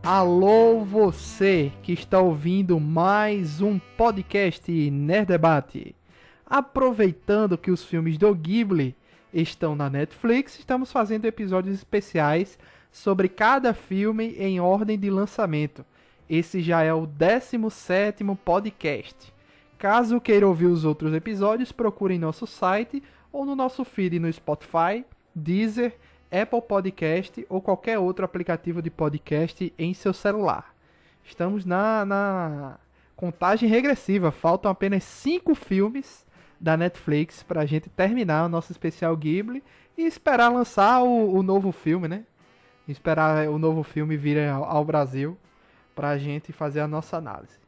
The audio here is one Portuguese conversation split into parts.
Alô, você que está ouvindo mais um podcast Nerd Debate. Aproveitando que os filmes do Ghibli estão na Netflix, estamos fazendo episódios especiais sobre cada filme em ordem de lançamento. Esse já é o 17º podcast. Caso queira ouvir os outros episódios, procure em nosso site ou no nosso feed no Spotify, Deezer, Apple Podcast ou qualquer outro aplicativo de podcast em seu celular. Estamos na contagem regressiva, faltam apenas 5 filmes da Netflix para a gente terminar o nosso especial Ghibli e esperar lançar o novo filme, né? Esperar o novo filme vir ao Brasil para a gente fazer a nossa análise.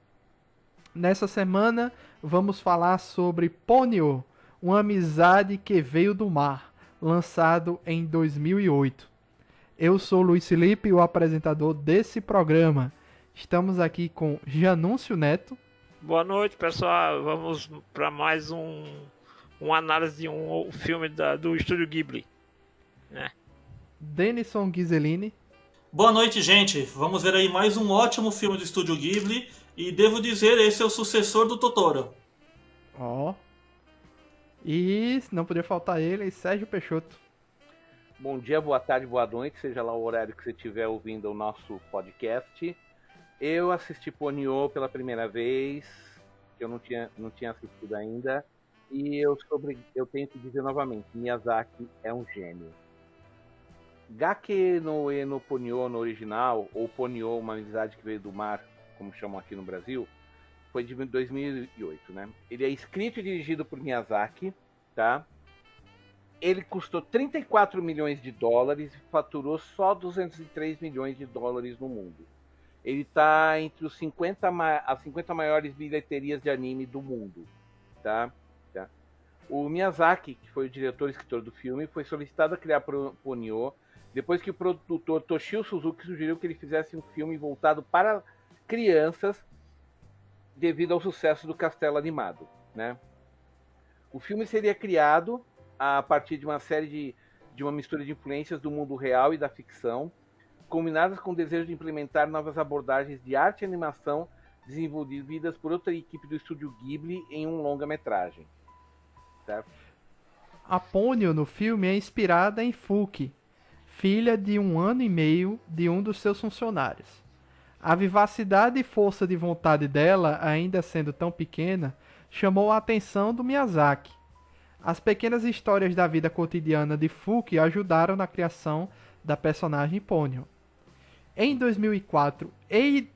Nessa semana vamos falar sobre Ponyo, uma amizade que veio do mar, lançado em 2008. Eu sou Luiz Felipe, o apresentador desse programa. Estamos aqui com Janúncio Neto. Boa noite, pessoal. Vamos para mais uma análise de um filme do Estúdio Ghibli, né? Denison Ghiseline. Boa noite, gente. Vamos ver aí mais um ótimo filme do Estúdio Ghibli. E devo dizer, esse é o sucessor do Totoro. Ó. E não poderia faltar ele, Sérgio Peixoto. Bom dia, boa tarde, boa noite, seja lá o horário que você estiver ouvindo o nosso podcast. Eu assisti Ponyo pela primeira vez, que eu não tinha assistido ainda, e eu tenho que dizer novamente, Miyazaki é um gênio. Gake no E no Ponyo no original, ou Ponyo, uma amizade que veio do mar, como chamam aqui no Brasil, foi de 2008, né? Ele é escrito e dirigido por Miyazaki, tá? Ele custou 34 milhões de dólares e faturou só 203 milhões de dólares no mundo. Ele está entre as 50 maiores bilheterias de anime do mundo, tá? O Miyazaki, que foi o diretor e escritor do filme, foi solicitado a criar Ponyo depois que o produtor Toshio Suzuki sugeriu que ele fizesse um filme voltado para crianças devido ao sucesso do Castelo Animado, né? O filme seria criado a partir de uma série de uma mistura de influências do mundo real e da ficção, combinadas com o desejo de implementar novas abordagens de arte e animação desenvolvidas por outra equipe do estúdio Ghibli em um longa-metragem. Certo? A Ponyo no filme é inspirada em Fuki, filha de 1 ano e meio de um dos seus funcionários. A vivacidade e força de vontade dela, ainda sendo tão pequena, chamou a atenção do Miyazaki. As pequenas histórias da vida cotidiana de Fuki ajudaram na criação da personagem Ponyo. Em 2004 e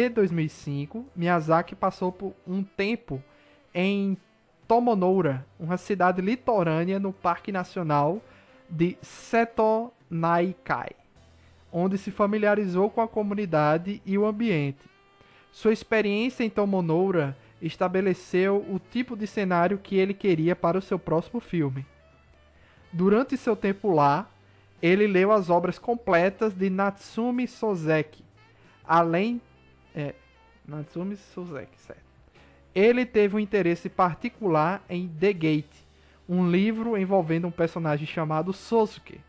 2005, Miyazaki passou por um tempo em Tomonoura, uma cidade litorânea no Parque Nacional de Seto Naikai, onde se familiarizou com a comunidade e o ambiente. Sua experiência em Tomonoura estabeleceu o tipo de cenário que ele queria para o seu próximo filme. Durante seu tempo lá, ele leu as obras completas de Natsume Soseki. Natsume Soseki, certo. Ele teve um interesse particular em The Gate, um livro envolvendo um personagem chamado Sosuke,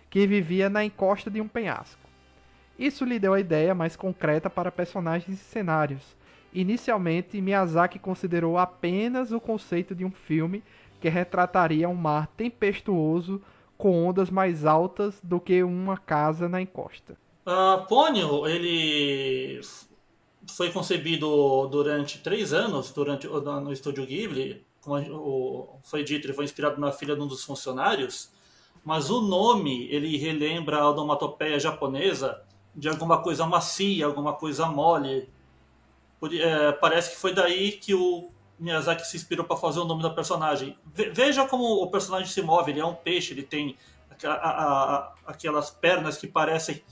que vivia na encosta de um penhasco. Isso lhe deu a ideia mais concreta para personagens e cenários. Inicialmente, Miyazaki considerou apenas o conceito de um filme que retrataria um mar tempestuoso com ondas mais altas do que uma casa na encosta. Ponyo, ele foi concebido durante 3 anos no estúdio Ghibli. Como foi dito, ele foi inspirado na filha de um dos funcionários, mas o nome ele relembra a onomatopeia japonesa de alguma coisa macia, alguma coisa mole. Parece que foi daí que o Miyazaki se inspirou para fazer o nome da personagem. Veja como o personagem se move, ele é um peixe, ele tem aquelas pernas que parecem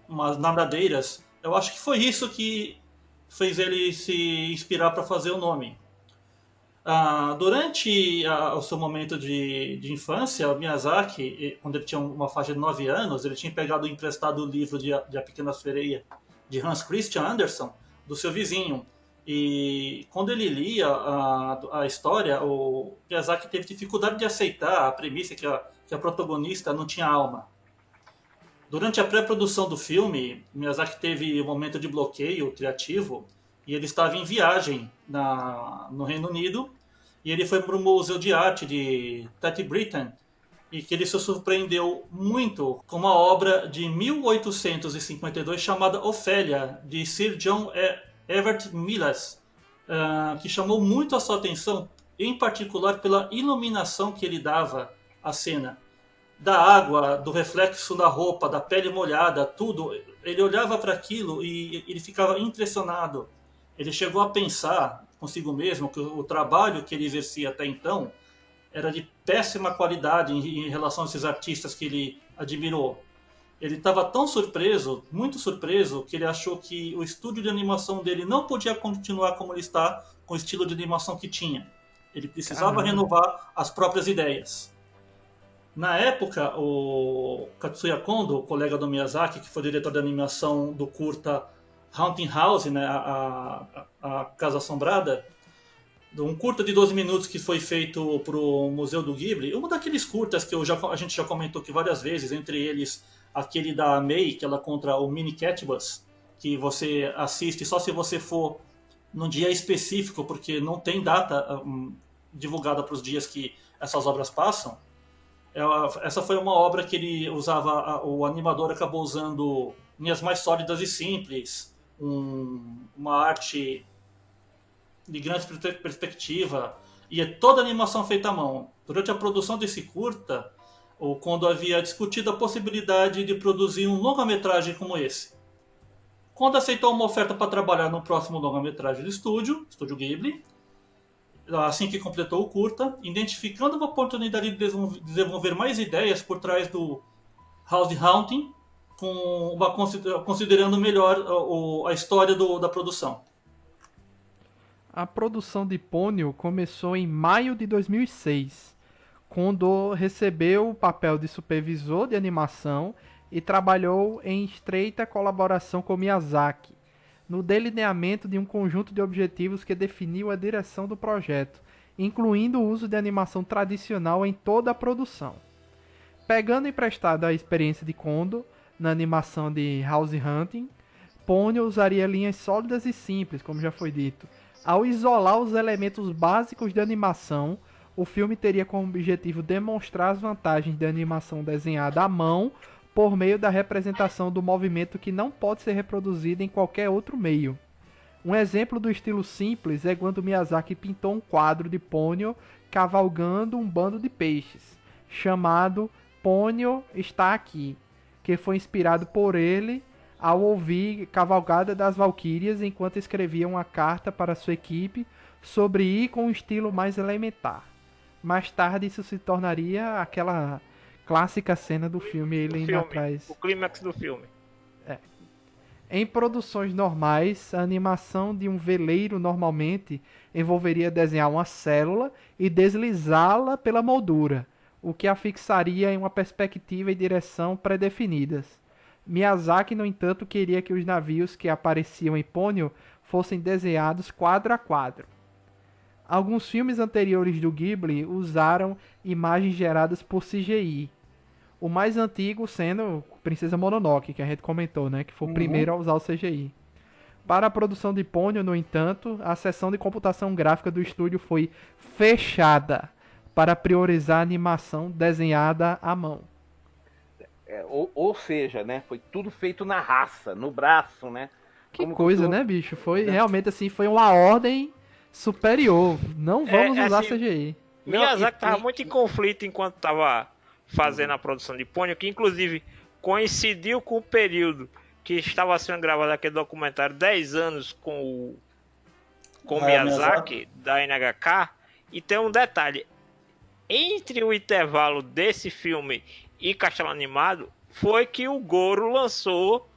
umas nadadeiras. Eu acho que foi isso que fez ele se inspirar para fazer o nome. Durante o seu momento de infância, o Miyazaki, quando ele tinha uma faixa de 9 anos, ele tinha pegado emprestado o livro de A Pequena Sereia, de Hans Christian Andersen, do seu vizinho. E quando ele lia a história, o Miyazaki teve dificuldade de aceitar a premissa que a protagonista não tinha alma. Durante a pré-produção do filme, Miyazaki teve um momento de bloqueio criativo e ele estava em viagem no Reino Unido e ele foi para o Museu de Arte de Tate Britain e que ele se surpreendeu muito com uma obra de 1852 chamada Ofélia, de Sir John Everett Millais, que chamou muito a sua atenção, em particular pela iluminação que ele dava à cena. Da água, do reflexo da roupa, da pele molhada, tudo. Ele olhava para aquilo e ele ficava impressionado. Ele chegou a pensar consigo mesmo que o trabalho que ele exercia até então era de péssima qualidade em relação a esses artistas que ele admirou. Ele estava tão surpreso, muito surpreso, que ele achou que o estúdio de animação dele não podia continuar como ele está, com o estilo de animação que tinha. Ele precisava renovar as próprias ideias. Na época, o Katsuya Kondo, o colega do Miyazaki, que foi diretor de animação do curta Haunting House, né, a Casa Assombrada, um curta de 12 minutos que foi feito para o Museu do Ghibli, um daqueles curtas que a gente já comentou aqui várias vezes, entre eles aquele da Mei, que ela contra o Mini Cat Bus, que você assiste só se você for num dia específico, porque não tem data divulgada para os dias que essas obras passam. Essa foi uma obra que ele usava, o animador acabou usando linhas mais sólidas e simples, uma arte de grande perspectiva, e é toda a animação feita à mão. Durante a produção desse curta, o Kondo havia discutido a possibilidade de produzir um longa-metragem como esse. Kondo aceitou uma oferta para trabalhar no próximo longa-metragem do Estúdio Ghibli, assim que completou o curta, identificando uma oportunidade de desenvolver mais ideias por trás do House Haunting, considerando melhor a história da produção. A produção de Ponyo começou em maio de 2006, quando recebeu o papel de supervisor de animação e trabalhou em estreita colaboração com Miyazaki, no delineamento de um conjunto de objetivos que definiu a direção do projeto, incluindo o uso de animação tradicional em toda a produção. Pegando emprestado a experiência de Kondo na animação de House Hunting, Ponyo usaria linhas sólidas e simples, como já foi dito. Ao isolar os elementos básicos de animação, o filme teria como objetivo demonstrar as vantagens da animação desenhada à mão por meio da representação do movimento que não pode ser reproduzido em qualquer outro meio. Um exemplo do estilo simples é quando Miyazaki pintou um quadro de Ponyo cavalgando um bando de peixes, chamado Ponyo Está Aqui, que foi inspirado por ele ao ouvir Cavalgada das Valquírias enquanto escrevia uma carta para sua equipe sobre ir com um estilo mais elementar. Mais tarde isso se tornaria aquela clássica cena do filme, ele indo atrás. O clímax do filme. Em produções normais, a animação de um veleiro normalmente envolveria desenhar uma célula e deslizá-la pela moldura, o que a fixaria em uma perspectiva e direção pré-definidas. Miyazaki, no entanto, queria que os navios que apareciam em Ponyo fossem desenhados quadro a quadro. Alguns filmes anteriores do Ghibli usaram imagens geradas por CGI. O mais antigo sendo Princesa Mononoke, que a gente comentou, né? Que foi o primeiro a usar o CGI. Para a produção de Ponyo, no entanto, a seção de computação gráfica do estúdio foi fechada para priorizar a animação desenhada à mão. Ou seja, né? Foi tudo feito na raça, no braço, né? Que coisa, né, bicho? Foi realmente assim, foi uma ordem superior. Não vamos usar assim, CGI. Miyazaki estava muito em conflito enquanto estava fazendo a produção de Ponyo, que inclusive coincidiu com o período que estava sendo gravado aquele documentário 10 anos com Miyazaki, da NHK. E tem um detalhe: entre o intervalo desse filme e Castelo Animado, foi que o Goro lançou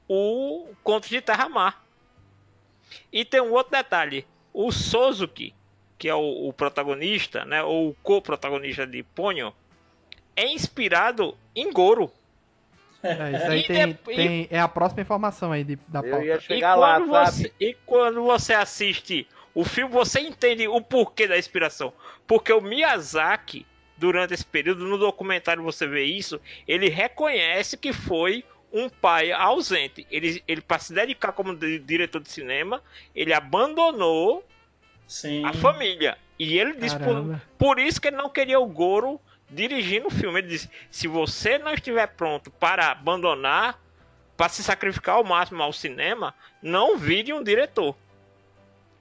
o Contos de Terra-Mar. E tem um outro detalhe: o Suzuki, que é o protagonista, né, ou o co-protagonista de Ponyo, é inspirado em Goro. Isso aí é a próxima informação aí da pauta. Eu ia chegar lá, sabe? E quando você assiste o filme, você entende o porquê da inspiração. Porque o Miyazaki durante esse período, no documentário você vê isso, ele reconhece que foi um pai ausente. Ele para se dedicar como diretor de cinema, ele abandonou Sim. a família. E ele disse por isso que ele não queria o Goro dirigindo o filme. Ele disse, se você não estiver pronto para abandonar, para se sacrificar ao máximo ao cinema, não vire um diretor.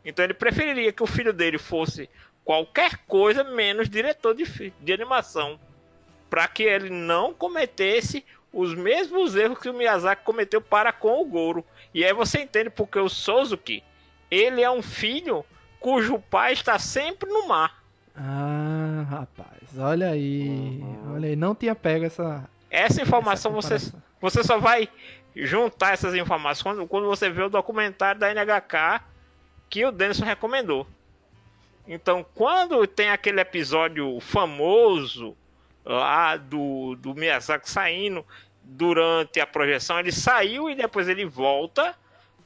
Então ele preferiria que o filho dele fosse qualquer coisa menos diretor de animação, para que ele não cometesse os mesmos erros que o Miyazaki cometeu para com o Goro. E aí você entende porque o Suzuki, ele é um filho cujo pai está sempre no mar. Ah, rapaz, olha aí. Olha aí, não tinha pego essa informação. Você só vai juntar essas informações quando você vê o documentário da NHK que o Denison recomendou. Então, quando tem aquele episódio famoso lá do Miyazaki saindo durante a projeção, ele saiu e depois ele volta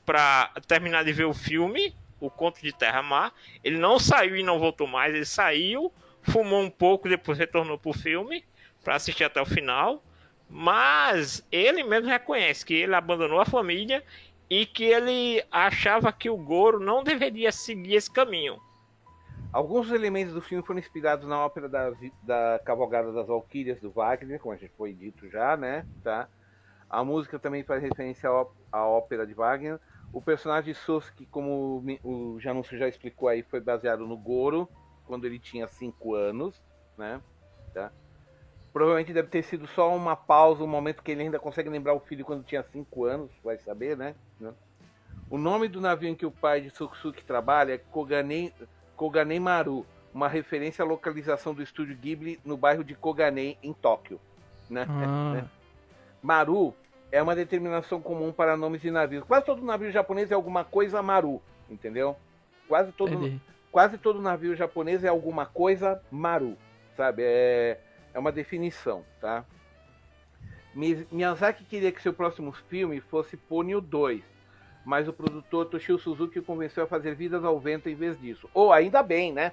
para terminar de ver o filme, O Conto de Terra-Mar. Ele não saiu e não voltou mais, ele saiu, fumou um pouco, depois retornou pro filme para assistir até o final. Mas ele mesmo reconhece que ele abandonou a família e que ele achava que o Goro não deveria seguir esse caminho. Alguns elementos do filme foram inspirados na ópera da Cavalgada das Valquírias do Wagner, como a gente foi dito já, né? Tá? A música também faz referência à ópera de Wagner. O personagem de Suzuki, como o Janúncio já explicou aí, foi baseado no Goro, quando ele tinha 5 anos, né? Tá? Provavelmente deve ter sido só uma pausa, um momento que ele ainda consegue lembrar o filho quando tinha 5 anos, vai saber, né? O nome do navio em que o pai de Suzuki trabalha é Koganei Maru, uma referência à localização do estúdio Ghibli no bairro de Koganei, em Tóquio. Né? Maru é uma determinação comum para nomes de navios. Quase todo navio japonês é alguma coisa Maru, entendeu? Quase todo navio japonês é alguma coisa Maru, sabe? É uma definição, tá? Miyazaki queria que seu próximo filme fosse Ponyo 2, mas o produtor Toshio Suzuki o convenceu a fazer Vidas ao Vento em vez disso. Ou ainda bem, né?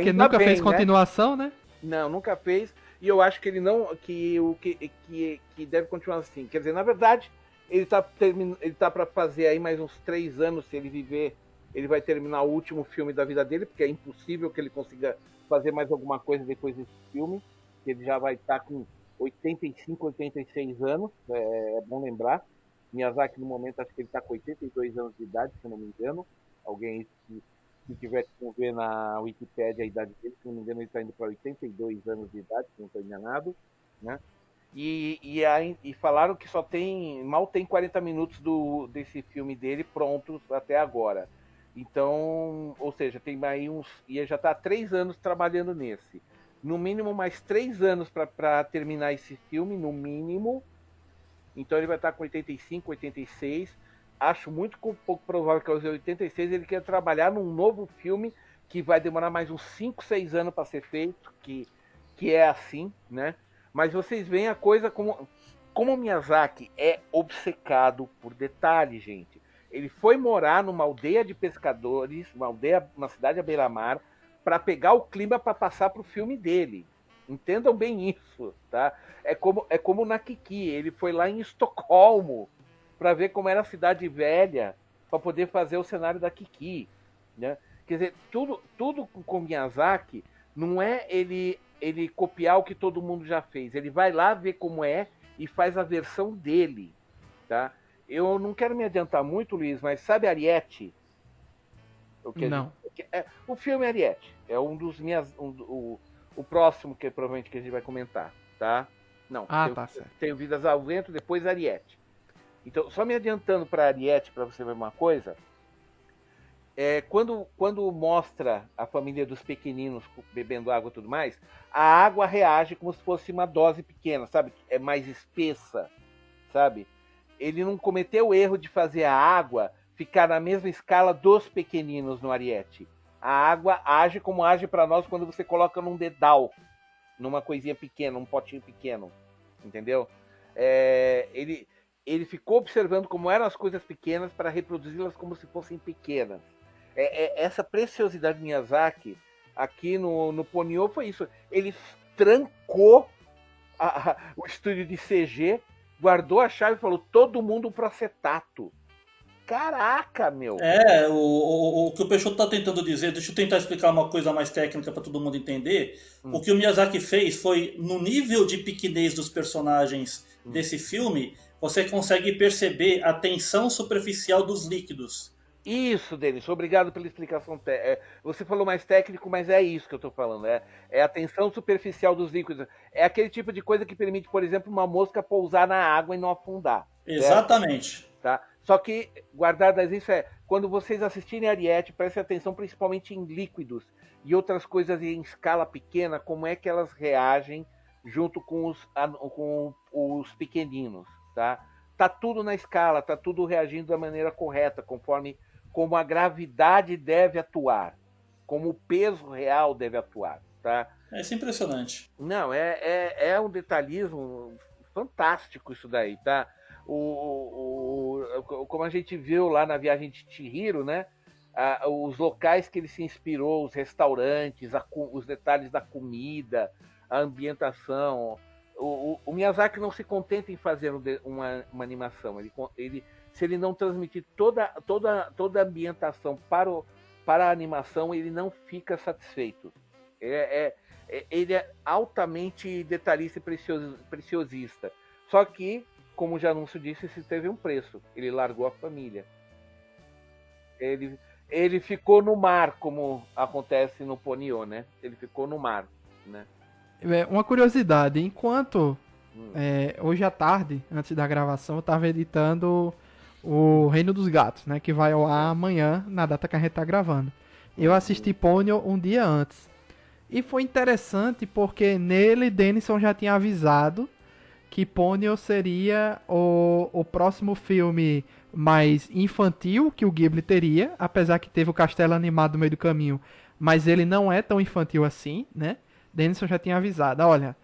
Que nunca fez continuação, né? Não, nunca fez. E eu acho que ele não. Que deve continuar assim. Quer dizer, na verdade, ele tá para fazer aí mais uns 3 anos, se ele viver. Ele vai terminar o último filme da vida dele, porque é impossível que ele consiga fazer mais alguma coisa depois desse filme. Ele já vai estar com 85, 86 anos. É bom lembrar. Miyazaki, no momento, acho que ele está com 82 anos de idade, se eu não me engano. Alguém que tiver que ver na Wikipédia a idade dele, se não me engano, ele está indo para 82 anos de idade, se não estou enganado. Né? E falaram que mal tem 40 minutos desse filme dele prontos até agora. Então, ou seja, tem aí e ele já está há 3 anos trabalhando nesse. No mínimo mais 3 anos para terminar esse filme, no mínimo. Então ele vai estar com 85, 86. Acho muito pouco provável que aos 86 ele queira trabalhar num novo filme que vai demorar mais uns 5, 6 anos para ser feito, que é assim, né? Mas vocês veem a coisa como o Miyazaki é obcecado por detalhes, gente. Ele foi morar numa aldeia de pescadores, uma cidade à beira-mar, para pegar o clima para passar para o filme dele. Entendam bem isso, tá? É como na Kiki, ele foi lá em Estocolmo para ver como era a cidade velha, para poder fazer o cenário da Kiki, né? Quer dizer, tudo com Miyazaki não é ele copiar o que todo mundo já fez. Ele vai lá ver como é e faz a versão dele, tá? Eu não quero me adiantar muito, Luiz, mas sabe Ariete? Não. O filme Ariete é um dos o próximo que provavelmente que a gente vai comentar, tá? Não. Tá certo. Tem Vidas ao Vento, depois Ariete. Então, só me adiantando para Ariete, para você ver uma coisa, quando mostra a família dos pequeninos bebendo água e tudo mais, a água reage como se fosse uma dose pequena, sabe? É mais espessa, sabe? Ele não cometeu o erro de fazer a água ficar na mesma escala dos pequeninos no Ariete. A água age como age para nós quando você coloca num dedal, numa coisinha pequena, um potinho pequeno, entendeu? Ele ficou observando como eram as coisas pequenas para reproduzi-las como se fossem pequenas. Essa preciosidade de Miyazaki, aqui no Ponyo foi isso. Ele trancou o estúdio de CG, guardou a chave e falou: todo mundo pro acetato. Caraca, meu! O que o Peixoto está tentando dizer, deixa eu tentar explicar uma coisa mais técnica para todo mundo entender. O que o Miyazaki fez foi, no nível de pequenez dos personagens desse filme, você consegue perceber a tensão superficial dos líquidos. Isso, Denis, obrigado pela explicação. Você falou mais técnico, mas é isso que eu estou falando. É a tensão superficial dos líquidos. É aquele tipo de coisa que permite, por exemplo, uma mosca pousar na água e não afundar. Exatamente. Certo? Tá? Só que, guardadas isso, quando vocês assistirem Ariete, prestem atenção principalmente em líquidos e outras coisas em escala pequena, como é que elas reagem junto com os pequeninos. Tá tudo na escala, tá tudo reagindo da maneira correta, conforme como a gravidade deve atuar, como o peso real deve atuar. Tá? Isso é impressionante. Não, é um detalhismo fantástico isso daí, tá? Como a gente viu lá na Viagem de Chihiro, né? Os locais que ele se inspirou, os restaurantes, os detalhes da comida, a ambientação. O Miyazaki não se contenta em fazer uma animação. Se ele não transmitir toda a ambientação para a animação, ele não fica satisfeito. Ele é altamente detalhista e preciosista. Só que, como o Janúncio disse, isso teve um preço. Ele largou a família. Ele ficou no mar, como acontece no Ponyo, né? Ele ficou no mar, né? Uma curiosidade, enquanto hoje à tarde, antes da gravação, eu estava editando o Reino dos Gatos, né? Que vai ao ar amanhã, na data que a gente tá gravando. Eu assisti Ponyo um dia antes. E foi interessante porque nele, Denison já tinha avisado que Ponyo seria o próximo filme mais infantil que o Ghibli teria, apesar que teve o castelo animado no meio do caminho, mas ele não é tão infantil assim, né? Denison já tinha avisado, olha,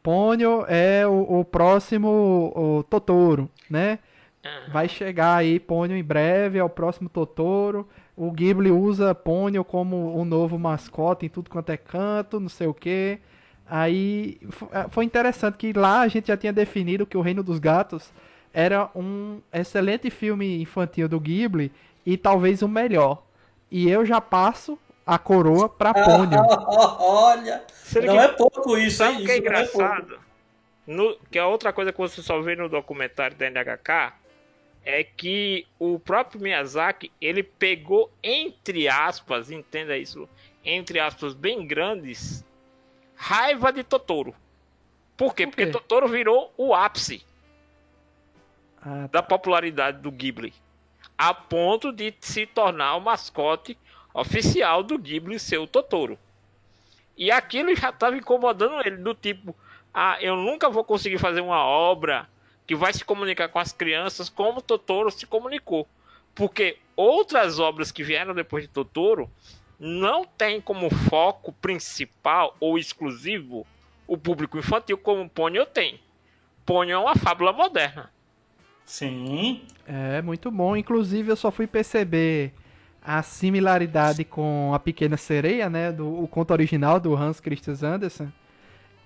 Ponyo é o próximo Totoro, né? Vai chegar aí Ponyo em breve, é o próximo Totoro. O Ghibli usa Ponyo como um novo mascote em tudo quanto é canto, não sei o que. Aí foi interessante que lá a gente já tinha definido que o Reino dos Gatos era um excelente filme infantil do Ghibli e talvez o melhor. E eu já passo a coroa pra Ponyo. Olha, não é pouco isso, sabe hein? O que é engraçado? Que a outra coisa que você só vê no documentário da NHK é que o próprio Miyazaki, ele pegou, entre aspas, entenda isso, entre aspas bem grandes, raiva de Totoro. Por quê? Porque Totoro virou o ápice da popularidade do Ghibli, a ponto de se tornar o mascote oficial do Ghibli, ser o Totoro. E aquilo já estava incomodando ele, do tipo, eu nunca vou conseguir fazer uma obra que vai se comunicar com as crianças como Totoro se comunicou. Porque outras obras que vieram depois de Totoro não tem como foco principal ou exclusivo o público infantil como Ponyo tem. Ponyo é uma fábula moderna. Sim. É, muito bom. Inclusive, eu só fui perceber a similaridade com A Pequena Sereia, né? O conto original do Hans Christian Andersen.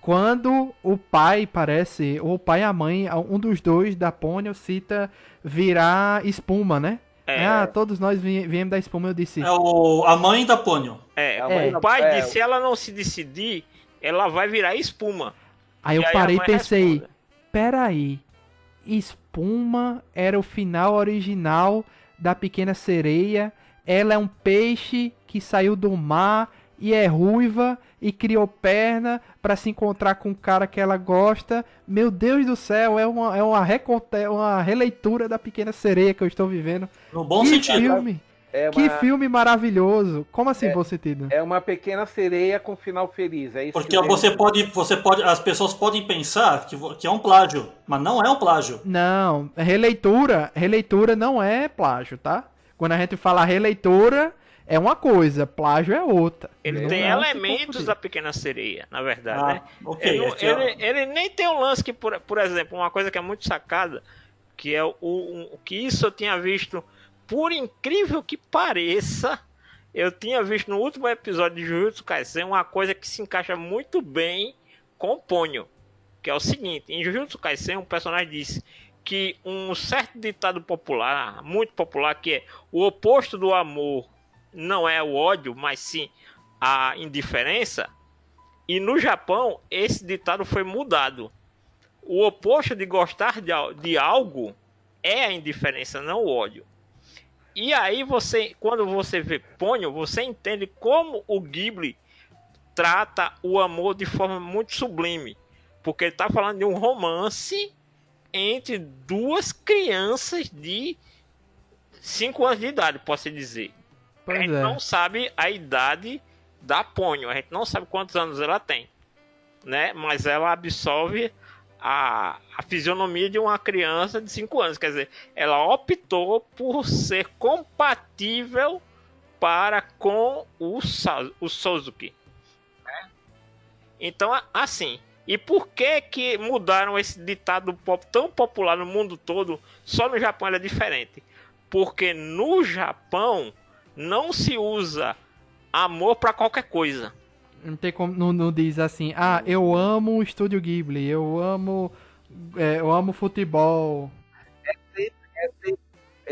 Quando o pai, parece, ou o pai e a mãe, um dos dois da Ponyo cita virar espuma, né? Todos nós viemos da espuma, eu disse. A mãe da Ponyo. O pai disse, se ela não se decidir, ela vai virar espuma. Aí eu parei e pensei, peraí, espuma era o final original da Pequena Sereia, ela é um peixe que saiu do mar e é ruiva e criou perna pra se encontrar com o cara que ela gosta. Meu Deus do céu, é uma releitura da Pequena Sereia que eu estou vivendo. No bom sentido. Filme, que filme maravilhoso. Como assim, bom sentido? É uma pequena sereia com final feliz. É isso. Porque você pode, as pessoas podem pensar que é um plágio, mas não é um plágio. Não, releitura não é plágio, tá? Quando a gente fala releitura, é uma coisa, plágio é outra. Ele tem elementos da Pequena Sereia, na verdade, né? Okay, ele nem tem um lance que, por exemplo, uma coisa que é muito sacada, que é que isso eu tinha visto, por incrível que pareça, eu tinha visto no último episódio de Jujutsu Kaisen uma coisa que se encaixa muito bem com o Ponyo, que é o seguinte: em Jujutsu Kaisen um personagem disse que um certo ditado popular, muito popular, que é o oposto do amor não é o ódio, mas sim a indiferença. E no Japão esse ditado foi mudado. O oposto de gostar de algo é a indiferença, não o ódio. E aí quando você vê Ponyo, você entende como o Ghibli trata o amor de forma muito sublime. Porque ele está falando de um romance entre duas crianças de 5 anos de idade, posso dizer. Pois a gente é. não sabe a idade da Ponyo, a gente não sabe quantos anos ela tem, né? Mas ela absorve a fisionomia de uma criança de 5 anos. Quer dizer, ela optou por ser compatível para com o Suzuki. Então, assim, e por que mudaram esse ditado tão popular no mundo todo? Só no Japão ele é diferente. Porque no Japão não se usa amor para qualquer coisa. Não tem como, não diz assim, eu amo o Estúdio Ghibli, eu amo futebol.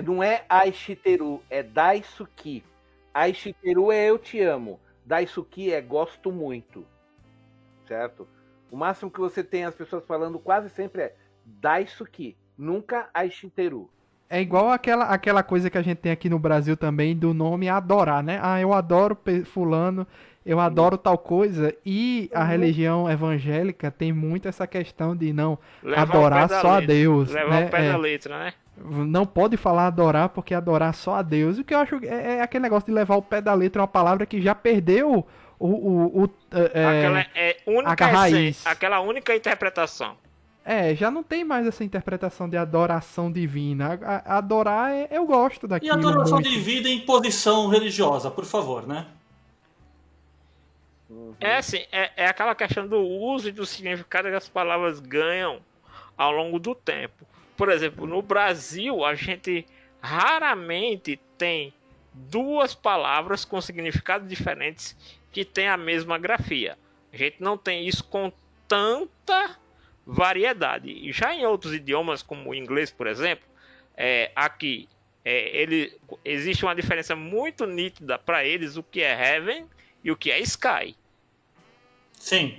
Não é Aishiteru, é Daisuki. Aishiteru é eu te amo. Daisuki é gosto muito. Certo? O máximo que você tem as pessoas falando quase sempre é Daisuki, nunca Aishiteru. É igual aquela coisa que a gente tem aqui no Brasil também do nome adorar, né? Eu adoro fulano, eu adoro tal coisa. E a religião evangélica tem muito essa questão de não adorar só a Deus. Levar o pé da letra, né? Não pode falar adorar porque adorar só a Deus. O que eu acho é aquele negócio de levar o pé da letra, uma palavra que já perdeu única raiz. Aquela única interpretação. Já não tem mais essa interpretação de adoração divina. Adorar, eu gosto E daquilo. adoração muito. divina em posição religiosa, por favor, né? É assim, é aquela questão do uso e do significado que as palavras ganham ao longo do tempo. Por exemplo, no Brasil, a gente raramente tem duas palavras com significados diferentes que têm a mesma grafia. A gente não tem isso com tanta variedade. E já em outros idiomas, como o inglês, por exemplo, aqui existe uma diferença muito nítida para eles o que é heaven e o que é sky. Sim.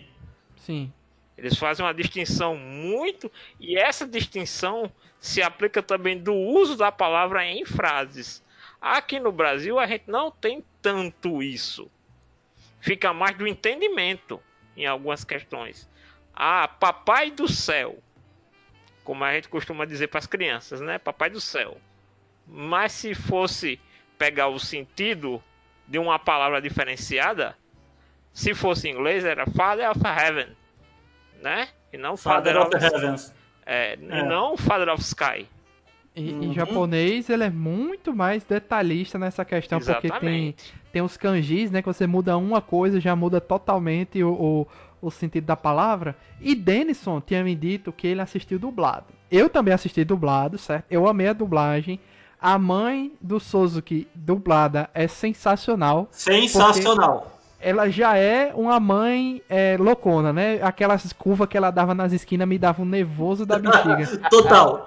Sim. Eles fazem uma distinção muito... E essa distinção se aplica também do uso da palavra em frases. Aqui no Brasil a gente não tem tanto isso. Fica mais do entendimento em algumas questões. Papai do céu. Como a gente costuma dizer para as crianças, né? Papai do céu. Mas se fosse pegar o sentido de uma palavra diferenciada, se fosse em inglês era Father of Heaven, né? E não Father of the Heavens. E não Father of Sky. E em japonês ele é muito mais detalhista nessa questão. Exatamente. Porque tem os kanjis, né? Que você muda uma coisa, já muda totalmente o sentido da palavra. E Denison tinha me dito que ele assistiu dublado. Eu também assisti dublado, certo? Eu amei a dublagem. A mãe do Suzuki dublada é sensacional. Sensacional. Ela já é uma mãe loucona, né? Aquelas curvas que ela dava nas esquinas me davam um nervoso da bexiga. Total.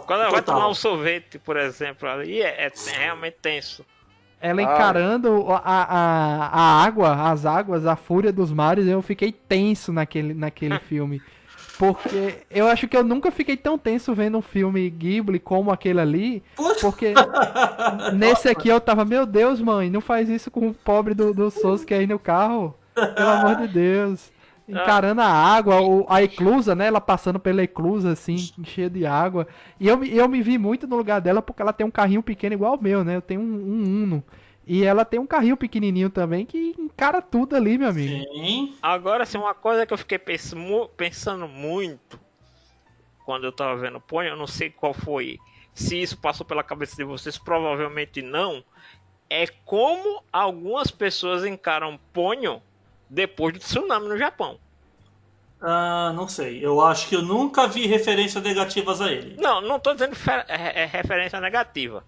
Quando ela vai tomar um sorvete, por exemplo, ali é realmente tenso. Ela encarando a água, as águas, a fúria dos mares, eu fiquei tenso naquele filme. Porque eu acho que eu nunca fiquei tão tenso vendo um filme Ghibli como aquele ali. Porque nesse aqui eu tava, meu Deus, mãe, não faz isso com o pobre do Souza que é aí no carro. Pelo amor de Deus. Encarando a água, a eclusa, né? Ela passando pela eclusa, assim, cheia de água. E eu me vi muito no lugar dela porque ela tem um carrinho pequeno igual o meu, né? Eu tenho um Uno. E ela tem um carrinho pequenininho também que encara tudo ali, meu amigo. Sim. Agora, assim, uma coisa que eu fiquei pensando muito quando eu tava vendo o Ponyo, eu não sei qual foi, se isso passou pela cabeça de vocês, provavelmente não, é como algumas pessoas encaram Ponyo depois do tsunami no Japão. Não sei. Eu acho que eu nunca vi referências negativas a ele. Não tô dizendo referência negativa.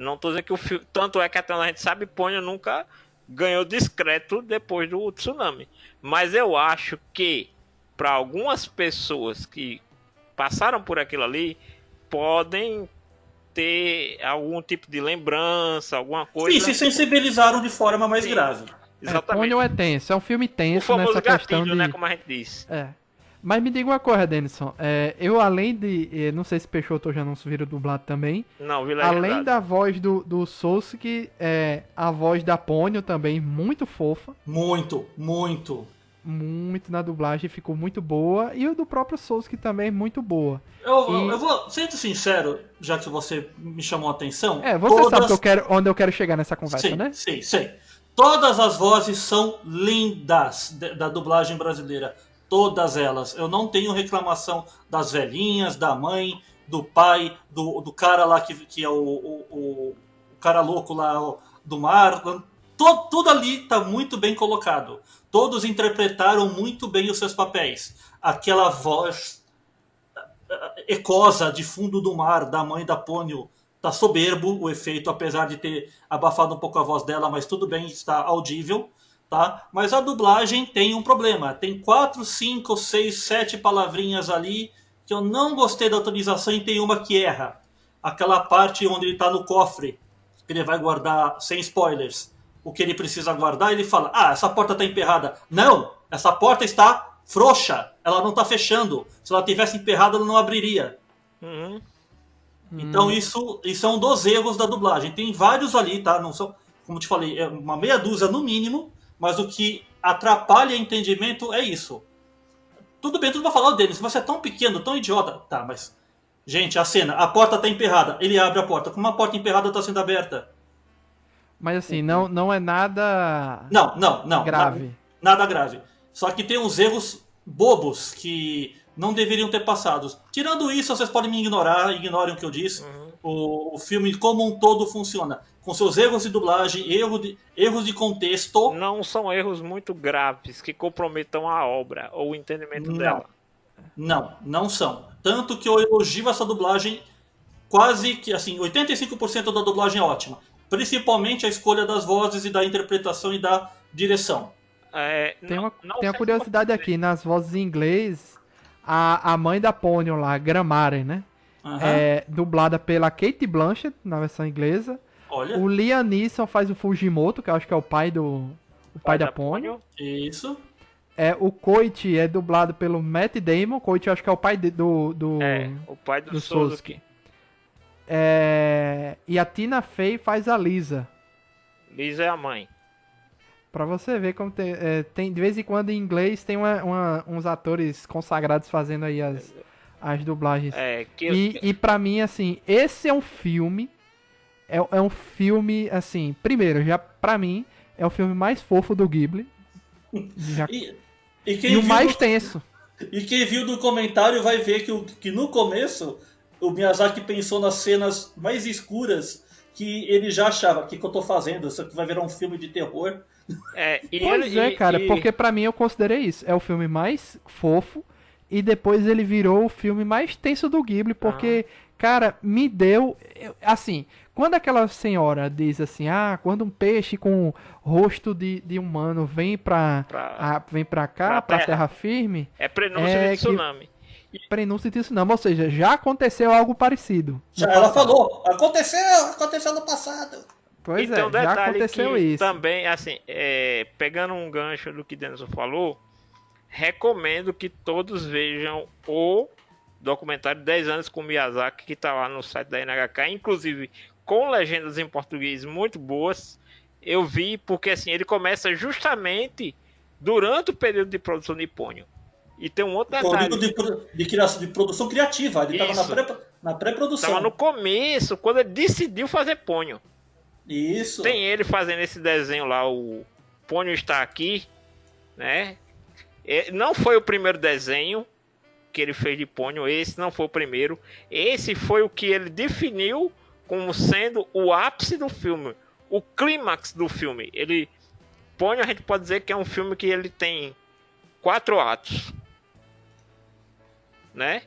Não tô dizendo que o filme... Tanto é que até onde a gente sabe, Ponyo nunca ganhou discreto depois do tsunami. Mas eu acho que para algumas pessoas que passaram por aquilo ali, podem ter algum tipo de lembrança, alguma coisa. Sim, se sensibilizaram de forma mais grave. Exatamente. Ponyo é tenso, é um filme O tenso famoso nessa questão gatilho, de... né, como a gente disse. Mas me diga uma coisa, Denison. Eu, além de... não sei se Peixoto ou Janus viram dublado também. Não, vi Além legendado. da voz do Sasuke, a voz da Ponyo também, muito fofa. Muito, muito. Muito na dublagem, ficou muito boa. E o do próprio Sasuke também, muito boa. Eu vou, sendo sincero, já que você me chamou a atenção. Você sabe onde eu quero chegar nessa conversa, sim, né? Sim, sei. Todas as vozes são lindas da dublagem brasileira. Todas elas. Eu não tenho reclamação das velhinhas, da mãe, do pai, do cara lá que é o cara louco lá do mar. Tudo ali está muito bem colocado. Todos interpretaram muito bem os seus papéis. Aquela voz ecosa de fundo do mar da mãe da Ponyo tá soberbo o efeito, apesar de ter abafado um pouco a voz dela, mas tudo bem, está audível. Tá? Mas a dublagem tem um problema. Tem 4, 5, 6, 7 palavrinhas ali que eu não gostei da utilização e tem uma que erra. Aquela parte onde ele está no cofre, que ele vai guardar, sem spoilers, o que ele precisa guardar, ele fala, essa porta está emperrada. Não, essa porta está frouxa, ela não está fechando. Se ela tivesse emperrada, ela não abriria. Uhum. Então isso é um dos erros da dublagem. Tem vários ali, tá? Não são, como te falei, é uma meia dúzia no mínimo. Mas o que atrapalha o entendimento é isso. Tudo bem, tudo vai falar dele. Se você é tão pequeno, tão idiota. Tá, mas... Gente, a cena. A porta tá emperrada. Ele abre a porta. Como a porta emperrada tá sendo aberta? Mas assim, não é nada... Não. Grave. Nada grave. Só que tem uns erros bobos que não deveriam ter passados. Tirando isso, vocês podem me ignorar. Ignorem o que eu disse. O filme como um todo funciona. Com seus erros de dublagem, erros de contexto. Não são erros muito graves que comprometam a obra ou o entendimento dela. Não são. Tanto que eu elogio essa dublagem quase que, assim, 85% da dublagem é ótima. Principalmente a escolha das vozes e da interpretação e da direção. Tem uma curiosidade aqui, nas vozes em inglês, a mãe da Ponyo lá, Gramaren, né? É dublada pela Cate Blanchett, na versão inglesa. Olha. O Liam Neeson faz o Fujimoto, que eu acho que é o pai da Ponyo. Isso. O Koichi é dublado pelo Matt Damon. Koichi eu acho que é o pai o pai do Sasuke. E a Tina Fey faz a Lisa. Lisa é a mãe. Pra você ver como tem de vez em quando em inglês tem uns atores consagrados fazendo aí as dublagens. E pra mim, assim, esse é um filme... É um filme, assim... Primeiro, já pra mim, é o filme mais fofo do Ghibli. E o mais tenso. E quem viu do comentário vai ver que no começo o Miyazaki pensou nas cenas mais escuras que ele já achava. O que eu tô fazendo? Isso aqui vai virar um filme de terror. Porque pra mim eu considerei isso. É o filme mais fofo e depois ele virou o filme mais tenso do Ghibli, porque, cara, me deu... Assim, quando aquela senhora diz assim, quando um peixe com rosto de humano vem pra cá, pra terra firme... É prenúncio de tsunami. Prenúncio de tsunami, ou seja, já aconteceu algo parecido. Ela falou, aconteceu no passado. Pois então, já aconteceu isso. Também, assim, pegando um gancho do que Denison falou, recomendo que todos vejam o documentário 10 anos com Miyazaki, que tá lá no site da NHK, inclusive com legendas em português muito boas. Eu vi porque, assim, ele começa justamente durante o período de produção de Ponyo. E tem um outro detalhe. De produção criativa, ele tava na pré-produção. Tava no começo, quando ele decidiu fazer Ponyo. Isso. Tem ele fazendo esse desenho lá, o Ponyo está aqui, né? Não foi o primeiro desenho que ele fez de Ponyo, esse não foi o primeiro. Esse foi o que ele definiu como sendo o ápice do filme, o clímax do filme. Ponyo, a gente pode dizer que é um filme que ele tem 4 atos, né?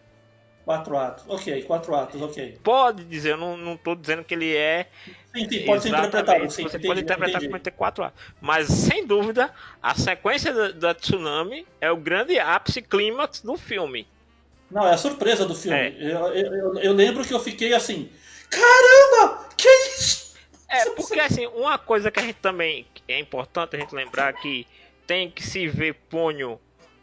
4 atos, ok, 4 atos, ok. Pode dizer, eu não tô dizendo que ele é Sim, pode ser interpretado. Sim, você entendi, pode interpretar como 84 anos. Mas, sem dúvida, a sequência da tsunami é o grande ápice clímax do filme. Não, é a surpresa do filme. É. Eu lembro que eu fiquei assim, caramba, que isso? Porque assim, uma coisa que a gente também é importante a gente lembrar que tem que se ver Ponyo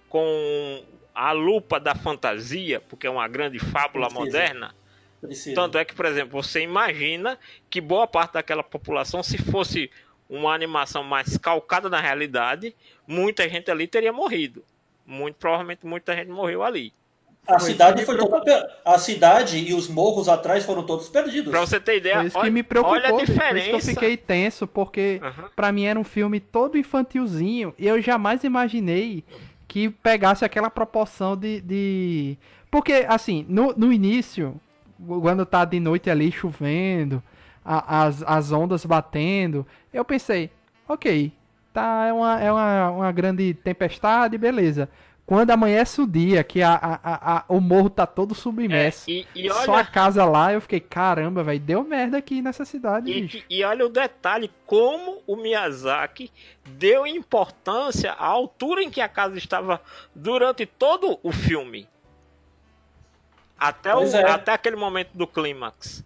com a lupa da fantasia, porque é uma grande fábula moderna. Precisa. Tanto é que, por exemplo, você imagina que boa parte daquela população, se fosse uma animação mais calcada na realidade, muita gente ali teria morrido. Muito provavelmente muita gente morreu ali. A cidade e os morros atrás foram todos perdidos. Pra você ter ideia, Foi isso que me preocupou, olha a bicho. Por diferença. isso que eu fiquei tenso, porque pra mim era um filme todo infantilzinho e eu jamais imaginei que pegasse aquela proporção de... Porque, assim, no início, quando tá de noite ali chovendo, as ondas batendo, eu pensei, ok, tá, é uma grande tempestade, beleza. Quando amanhece o dia, que o morro tá todo submerso, olha... só a casa lá, eu fiquei, caramba, velho, deu merda aqui nessa cidade, bicho. E olha o detalhe, como o Miyazaki deu importância à altura em que a casa estava durante todo o filme. Até aquele momento do clímax.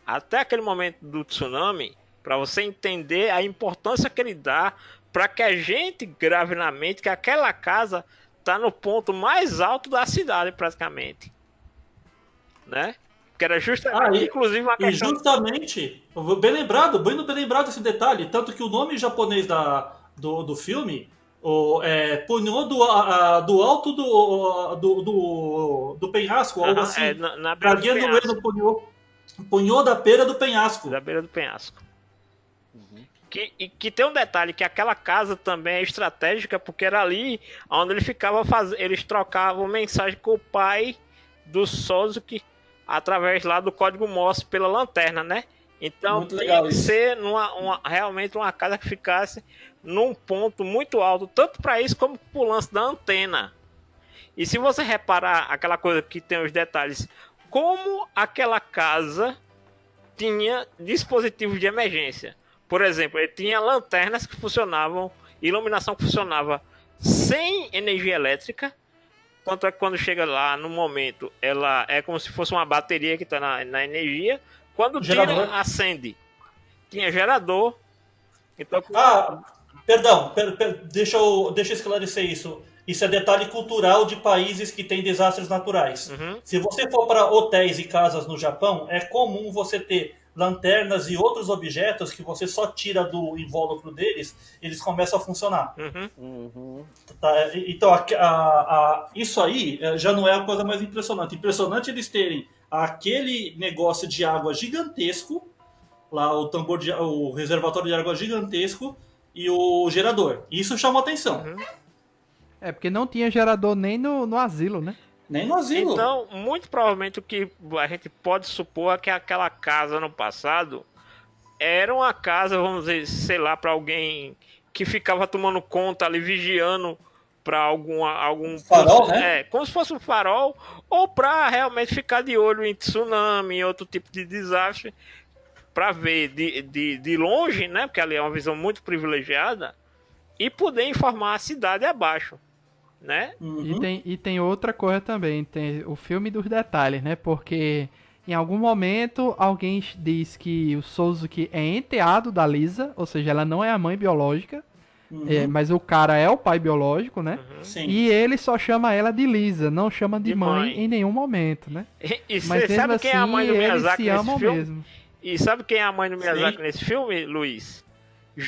Até aquele momento do tsunami, para você entender a importância que ele dá para que a gente grave na mente que aquela casa tá no ponto mais alto da cidade, praticamente. Né? Que era justamente, inclusive, uma questão... E justamente, bem lembrado esse detalhe, tanto que o nome japonês do filme é Ponyo do alto do penhasco, algo assim. Na beira do penhasco. Ponyo da beira do penhasco. Da beira do penhasco. Que tem um detalhe, que aquela casa também é estratégica, porque era ali onde ele ficava eles trocavam mensagem com o pai do Sozuki através lá do código Morse pela lanterna, né? Então tem que ser realmente uma casa que ficasse num ponto muito alto, tanto para isso como para o lance da antena. E se você reparar aquela coisa que tem os detalhes, como aquela casa tinha dispositivos de emergência. Por exemplo, ele tinha lanternas que funcionavam, iluminação que funcionava sem energia elétrica. Tanto é que quando chega lá, no momento, ela é como se fosse uma bateria que está na energia. Quando tira, acende. Tinha gerador. Então... Perdão, deixa eu esclarecer isso. Isso é detalhe cultural de países que têm desastres naturais. Se você for para hotéis e casas no Japão, é comum você ter lanternas e outros objetos que você só tira do invólucro deles, eles começam a funcionar. Tá? Então, isso aí já não é a coisa mais impressionante. Impressionante eles terem aquele negócio de água gigantesco, lá o reservatório de água gigantesco e o gerador. Isso chama atenção. Porque não tinha gerador nem no asilo, né? Nem no asilo. Então, muito provavelmente o que a gente pode supor é que aquela casa no passado era uma casa, vamos dizer, sei lá, para alguém que ficava tomando conta ali, vigiando para algum farol, né? Como se fosse um farol, ou para realmente ficar de olho em tsunami, em outro tipo de desastre, para ver de longe, né? Porque ali é uma visão muito privilegiada, e poder informar a cidade abaixo. Né? E tem outra coisa também, tem o filme dos detalhes, né? Porque em algum momento alguém diz que o Sozuki é enteado da Lisa, ou seja, ela não é a mãe biológica, mas o cara é o pai biológico, né? E ele só chama ela de Lisa, não chama de mãe em nenhum momento, né? E você sabe assim, quem é a mãe do Miyazaki nesse filme? Mesmo. E sabe quem é a mãe do Miyazaki nesse filme, Luiz?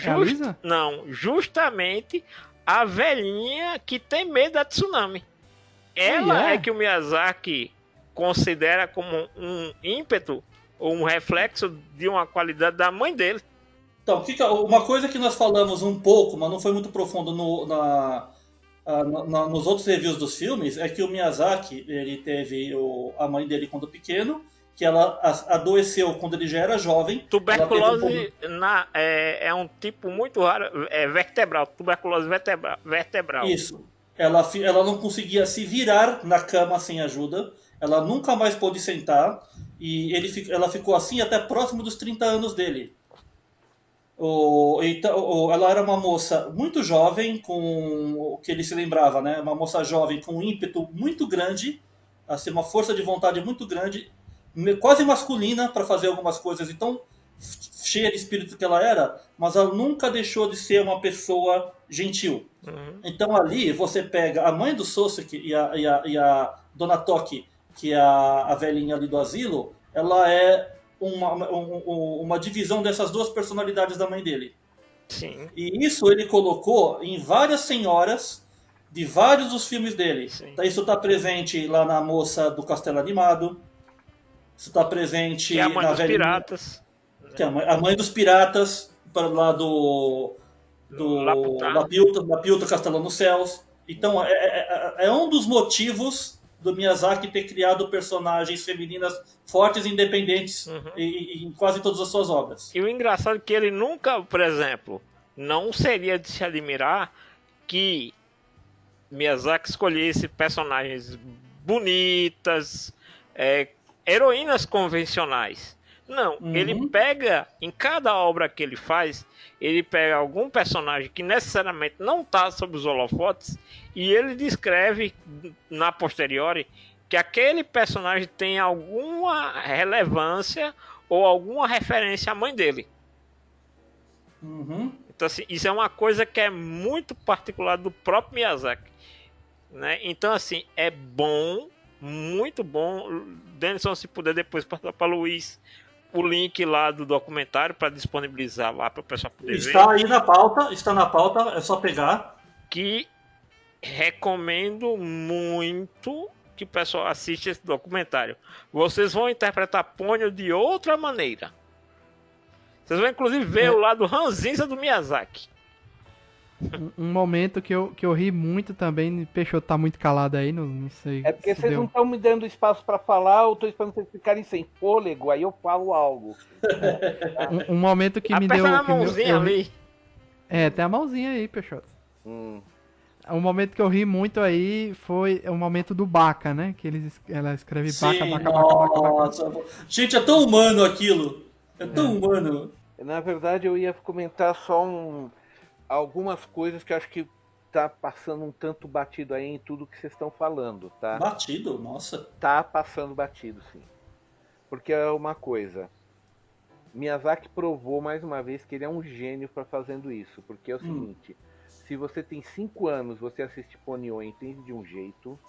É a Lisa? Não, justamente a velhinha que tem medo da tsunami. Ela é que o Miyazaki considera como um ímpeto ou um reflexo de uma qualidade da mãe dele. Então, uma coisa que nós falamos um pouco, mas não foi muito profundo nos outros reviews dos filmes, é que o Miyazaki, ele teve a mãe dele quando pequeno, que ela adoeceu quando ele já era jovem. Tuberculose é um tipo muito raro, vertebral, tuberculose vertebral. Isso. Ela não conseguia se virar na cama sem ajuda, ela nunca mais pôde sentar, e ela ficou assim até próximo dos 30 anos dele. Ela era uma moça muito jovem, com o que ele se lembrava, né? Uma moça jovem com um ímpeto muito grande, assim, uma força de vontade muito grande, quase masculina para fazer algumas coisas, então cheia de espírito que ela era, mas ela nunca deixou de ser uma pessoa gentil. Uhum. Então ali você pega a mãe do Sosek e a Dona Toki, que é a velhinha ali do asilo, ela é uma divisão dessas duas personalidades da mãe dele. Sim. E isso ele colocou em várias senhoras de vários dos filmes dele. Sim. Então, isso está presente lá na moça do Castelo Animado. Isso está presente Que é a mãe na dos velhinha, piratas. que é a mãe dos piratas, para lá No Laputa. Lapiuta Castelo nos Céus. Então, é um dos motivos do Miyazaki ter criado personagens femininas fortes e independentes Uhum. em quase todas as suas obras. E o engraçado é que ele nunca, por exemplo, não seria de se admirar que Miyazaki escolhesse personagens bonitas, heroínas convencionais. Não, ele pega, em cada obra que ele faz, ele pega algum personagem que necessariamente não está sob os holofotes e ele descreve na posteriori que aquele personagem tem alguma relevância ou alguma referência à mãe dele. Uhum. Então, assim, isso é uma coisa que é muito particular do próprio Miyazaki, né? Então, assim, é bom, muito bom. Denison, se puder depois passar para o Luiz o link lá do documentário para disponibilizar lá para o pessoal poder ver. Está aí na pauta, está na pauta, é só pegar. Que recomendo muito que o pessoal assista esse documentário. Vocês vão interpretar Ponyo de outra maneira. Vocês vão inclusive ver o lado ranzinza do Miyazaki. Um momento que eu ri muito também, Peixoto tá muito calado aí, não sei. É porque se vocês deu. não estão me dando espaço para falar, eu tô esperando vocês ficarem sem fôlego, aí eu falo algo. Um momento que me Aperta deu. na que me- mãozinha eu- ali. tem a mãozinha aí, Peixoto. Hum. Um momento que eu ri muito aí foi o momento do Baca, né? Que ela escreve Baca, Sim, Baca, Baca, Baca, Baca. nossa. Gente, é tão humano aquilo. É tão humano. Na verdade, eu ia comentar só algumas coisas que eu acho que tá passando um tanto batido aí em tudo que vocês estão falando, tá? Batido, nossa. Tá passando batido, sim. Porque é uma coisa. Miyazaki provou mais uma vez que ele é um gênio para fazendo isso. Porque é o seguinte: se você tem 5 anos, você assiste Ponyo e entende de um jeito.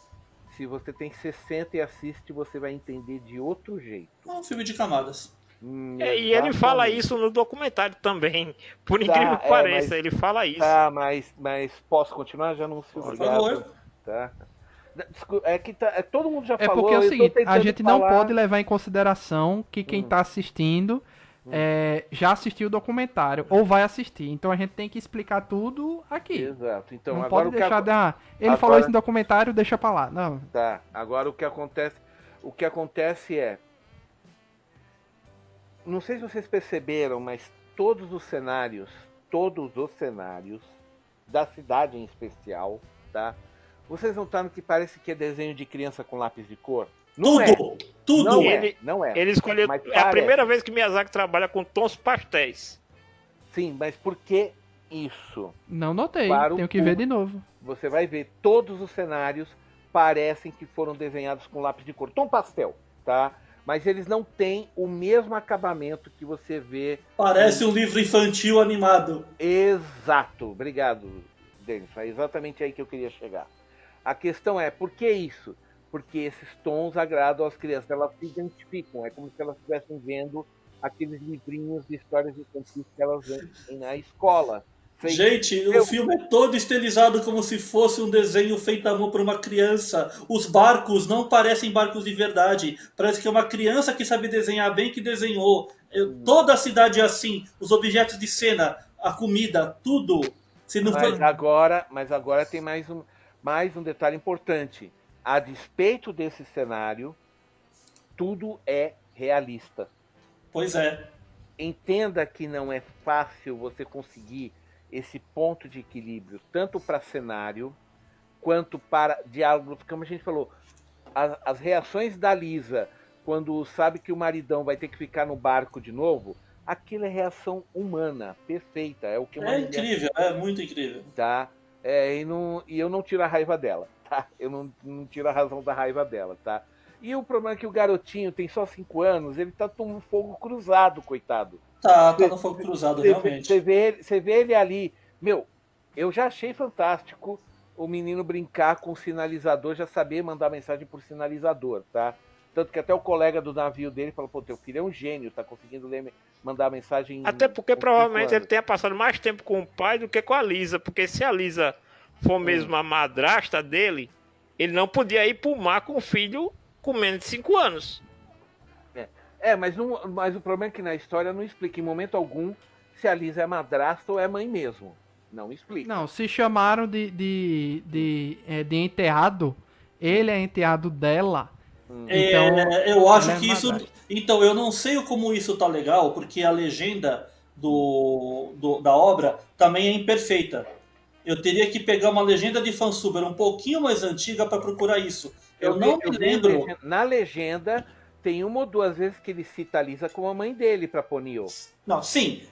Se você tem 60 e assiste, você vai entender de outro jeito. É um filme de camadas. E ele fala isso no documentário também. Por incrível que pareça, ele fala isso. Tá, mas posso continuar? Já não se Por obrigado. favor. Tá. É que todo mundo já É falou. porque é o eu tô seguinte, a tentando gente não falar. pode levar em consideração que quem tá assistindo já assistiu o documentário ou vai assistir. Então a gente tem que explicar tudo aqui. Exato. Então, Não agora pode deixar ele falou isso no documentário, deixa pra lá. Não. Tá. Agora o que acontece é, não sei se vocês perceberam, mas todos os cenários da cidade em especial, tá? Vocês notaram que parece que é desenho de criança com lápis de cor? Não é. Tudo. Não é. Ele escolheu. Mas É a primeira vez que Miyazaki trabalha com tons pastéis. Sim, mas por que isso? Não notei, Para o tenho que ver de novo. Você vai ver, todos os cenários parecem que foram desenhados com lápis de cor. Tom pastel, tá? Mas eles não têm o mesmo acabamento que você vê. Parece um livro infantil animado. Exato. Obrigado, Denis. É exatamente aí que eu queria chegar. A questão é, por que isso? Porque esses tons agradam às crianças. Elas se identificam. É como se elas estivessem vendo aqueles livrinhos de histórias infantis que elas veem na escola. Gente, o filme é todo estilizado como se fosse um desenho feito à mão por uma criança. Os barcos não parecem barcos de verdade. Parece que é uma criança que sabe desenhar bem que desenhou. Toda a cidade é assim. Os objetos de cena, a comida, tudo. Se não Mas agora tem mais um detalhe importante. A despeito desse cenário, tudo é realista. Pois é. Entenda que não é fácil você conseguir esse ponto de equilíbrio, tanto para cenário, quanto para diálogo. Como a gente falou, as reações da Lisa, quando sabe que o maridão vai ter que ficar no barco de novo, aquilo é reação humana, perfeita. É o que uma É mulher... incrível, é muito incrível. Tá? E eu não tiro a raiva dela, tá? Eu não tiro a razão da raiva dela, tá? E o problema é que o garotinho tem só 5 anos, ele tá tomando fogo cruzado, coitado. Tá no fogo cruzado, realmente. Você vê ele ali. Meu, eu já achei fantástico o menino brincar com o sinalizador, já saber mandar mensagem por sinalizador, tá? Tanto que até o colega do navio dele falou, pô, teu filho é um gênio, tá conseguindo mandar mensagem... Até porque provavelmente ele tenha passado mais tempo com o pai do que com a Lisa, porque se a Lisa for mesmo a madrasta dele, ele não podia ir pro mar com o filho com menos de 5 anos. Mas o problema é que na história não explica em momento algum se a Lisa é madrasta ou é mãe mesmo. Não explica. Não, se chamaram de enteado, ele é enteado dela. Então, eu acho ela é que isso. madrasta. Então, eu não sei como isso tá legal, porque a legenda da obra também é imperfeita. Eu teria que pegar uma legenda de fansuber um pouquinho mais antiga para procurar isso. Eu não me lembro. Na legenda, tem uma ou duas vezes que ele cita a Lisa como a mãe dele pra Ponyo. Não, sim,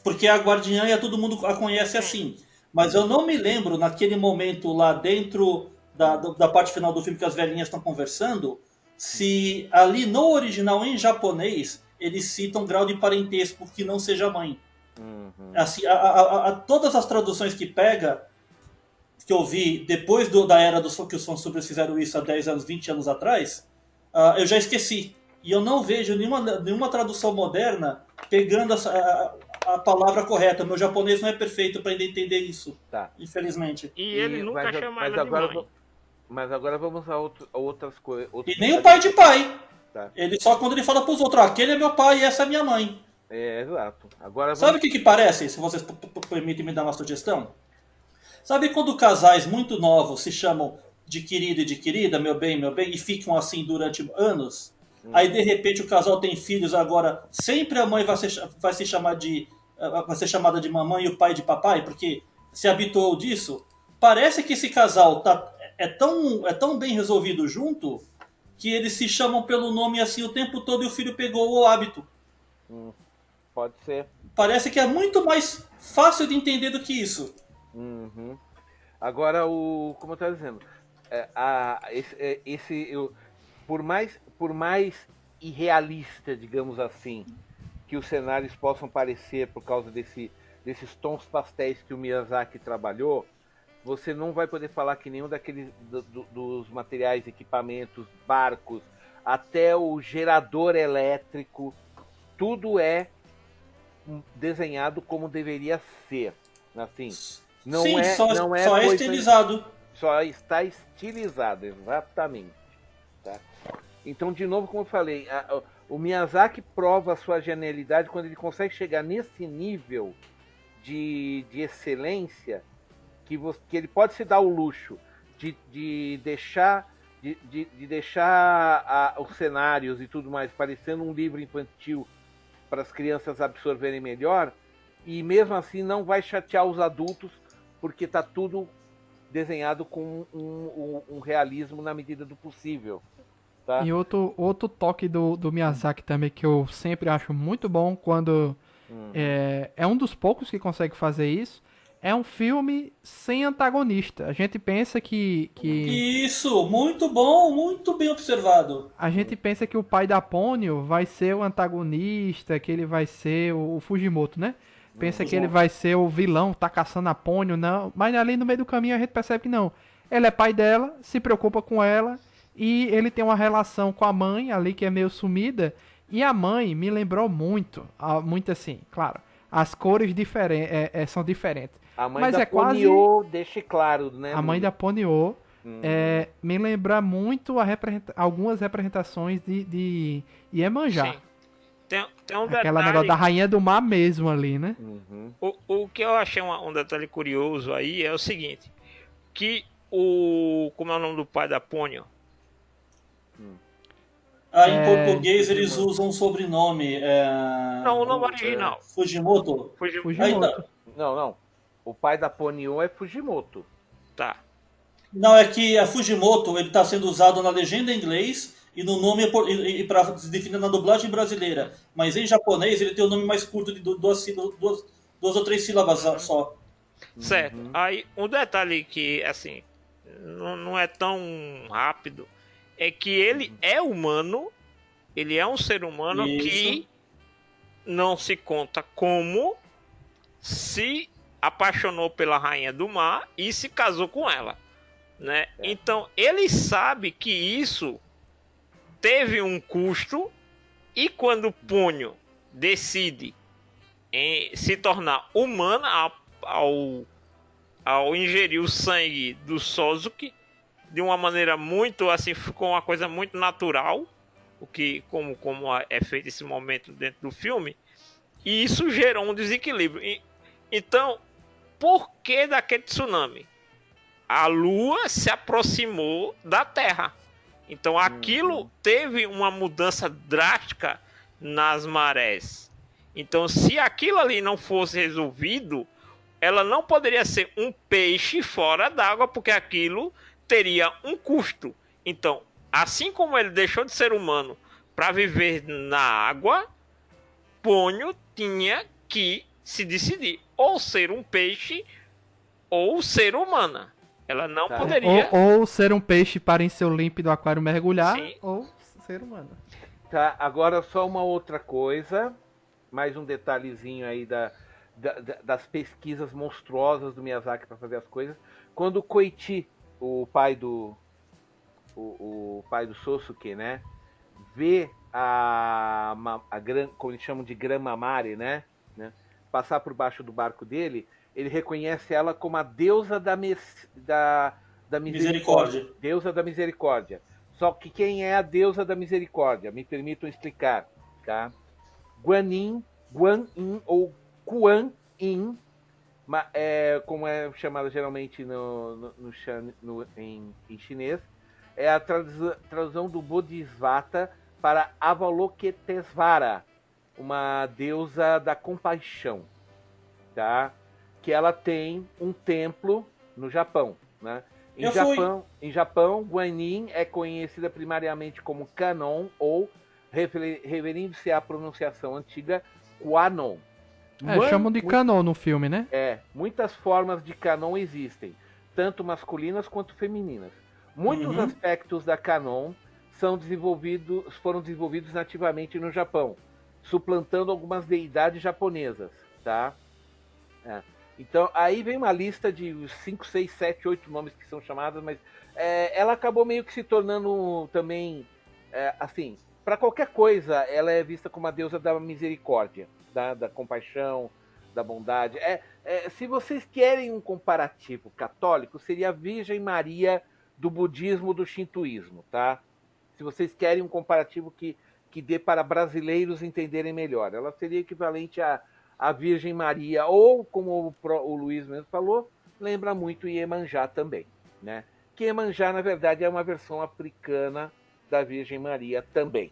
porque a Guardiã e todo mundo a conhece assim. Mas eu não me lembro naquele momento lá dentro da parte final do filme que as velhinhas estão conversando, se ali no original em japonês eles citam grau de parentesco que não seja mãe. Uhum. Assim, todas as traduções que eu vi depois da era que os fansubers fizeram isso há 10 anos, 20 anos atrás, eu já esqueci. E eu não vejo nenhuma tradução moderna pegando a palavra correta. Meu japonês não é perfeito para entender isso, tá. Infelizmente. E ele nunca chamou ela de mãe. Mas agora vamos a outras coisas. E nem o pai de pai. Tá. Ele só quando ele fala pros outros, aquele é meu pai e essa é minha mãe. Exato. Agora Sabe o que parece, se vocês permitem me dar uma sugestão? Sabe quando casais muito novos se chamam de querido e de querida, meu bem, e ficam assim durante anos? Aí de repente o casal tem filhos, agora sempre a mãe vai ser chamada de mamãe e o pai de papai, porque se habituou disso. Parece que esse casal é tão bem resolvido junto que eles se chamam pelo nome assim o tempo todo e o filho pegou o hábito. Pode ser. Parece que é muito mais fácil de entender do que isso. Uhum. Agora, como eu estava dizendo, por mais irrealista, digamos assim, que os cenários possam parecer por causa desses tons pastéis que o Miyazaki trabalhou, você não vai poder falar que nenhum daqueles dos materiais, equipamentos, barcos, até o gerador elétrico, tudo é desenhado como deveria ser. Assim, só é estilizado. Só está estilizado, exatamente. Tá? Então, de novo, como eu falei, o Miyazaki prova a sua genialidade quando ele consegue chegar nesse nível de excelência que ele pode se dar o luxo de deixar os cenários e tudo mais parecendo um livro infantil para as crianças absorverem melhor, e mesmo assim não vai chatear os adultos, porque está tudo desenhado com um realismo na medida do possível. Tá? E outro toque do Miyazaki também que eu sempre acho muito bom, quando é um dos poucos que consegue fazer isso, é um filme sem antagonista. A gente pensa que... Isso, muito bom, muito bem observado. A gente pensa que o pai da Ponyo vai ser o antagonista, que ele vai ser o Fujimoto, né? Pensa que ele vai ser o vilão, tá caçando a Ponyo, não. Mas ali no meio do caminho a gente percebe que não. Ele é pai dela, se preocupa com ela, e ele tem uma relação com a mãe ali que é meio sumida. E a mãe me lembrou muito assim, claro. As cores são diferentes. A mãe mas da Ponyo deixa claro, né? A mãe da Ponyo me lembra muito algumas representações de Iemanjá. Sim. Tem um Aquela detalhe, negócio da rainha do mar mesmo ali, né? Uhum. O que eu achei um detalhe curioso aí é o seguinte, que como é o nome do pai da Ponyo? Em português eles usam um sobrenome. Não, o nome original. Fujimoto? Fujimoto. Não. O pai da Ponyo é Fujimoto. Tá. Não, é que a Fujimoto ele está sendo usado na legenda em inglês. e no nome e para se definir na dublagem brasileira. Mas em japonês ele tem o nome mais curto de duas ou três sílabas só. Certo. Aí um detalhe que assim não é tão rápido é que ele é humano, ele é um ser humano que não se conta como se apaixonou pela Rainha do Mar e se casou com ela, né? Então ele sabe que isso teve um custo e quando Ponyo decide se tornar humana ao ingerir o sangue do Sasuke de uma maneira muito assim, ficou uma coisa muito natural, o que como é feito esse momento dentro do filme, e isso gerou um desequilíbrio. Então, por que daquele tsunami? A Lua se aproximou da Terra. Então aquilo teve uma mudança drástica nas marés. Então, se aquilo ali não fosse resolvido, ela não poderia ser um peixe fora d'água, porque aquilo teria um custo. Então, assim como ele deixou de ser humano para viver na água, Ponyo tinha que se decidir ou ser um peixe ou ser humana. Ela não poderia... Ou ser um peixe para em seu límpido aquário mergulhar, Sim. ou ser humano. Tá, agora só uma outra coisa, mais um detalhezinho aí das pesquisas monstruosas do Miyazaki para fazer as coisas. Quando o Koichi, o pai do Sosuke, né, vê como eles chamam de Grama Mare, né, passar por baixo do barco dele, ele reconhece ela como a deusa da misericórdia. Deusa da misericórdia. Só que quem é a deusa da misericórdia? Me permitam explicar, tá? Guan Yin ou Kuan Yin, como é chamada geralmente em chinês, é a tradução do Bodhisattva para Avalokitesvara, uma deusa da compaixão, tá? Que ela tem um templo no Japão, né? Em Japão, Guanyin é conhecida primariamente como Kanon ou, referindo-se à pronunciação antiga, Kwanon. Chamam de Kanon no filme, né? Muitas formas de Kanon existem, tanto masculinas quanto femininas. Muitos aspectos da Kanon foram desenvolvidos nativamente no Japão, suplantando algumas deidades japonesas, tá? Então, aí vem uma lista de 5, 6, 7, 8 nomes que são chamadas, mas ela acabou meio que se tornando também, assim, para qualquer coisa, ela é vista como a deusa da misericórdia, da compaixão, da bondade. Se vocês querem um comparativo católico, seria a Virgem Maria do budismo, do shintoísmo, tá? Se vocês querem um comparativo que dê para brasileiros entenderem melhor, ela seria equivalente a Virgem Maria, ou, como o Luiz mesmo falou, lembra muito Iemanjá também, né? Que Iemanjá, na verdade, é uma versão africana da Virgem Maria também,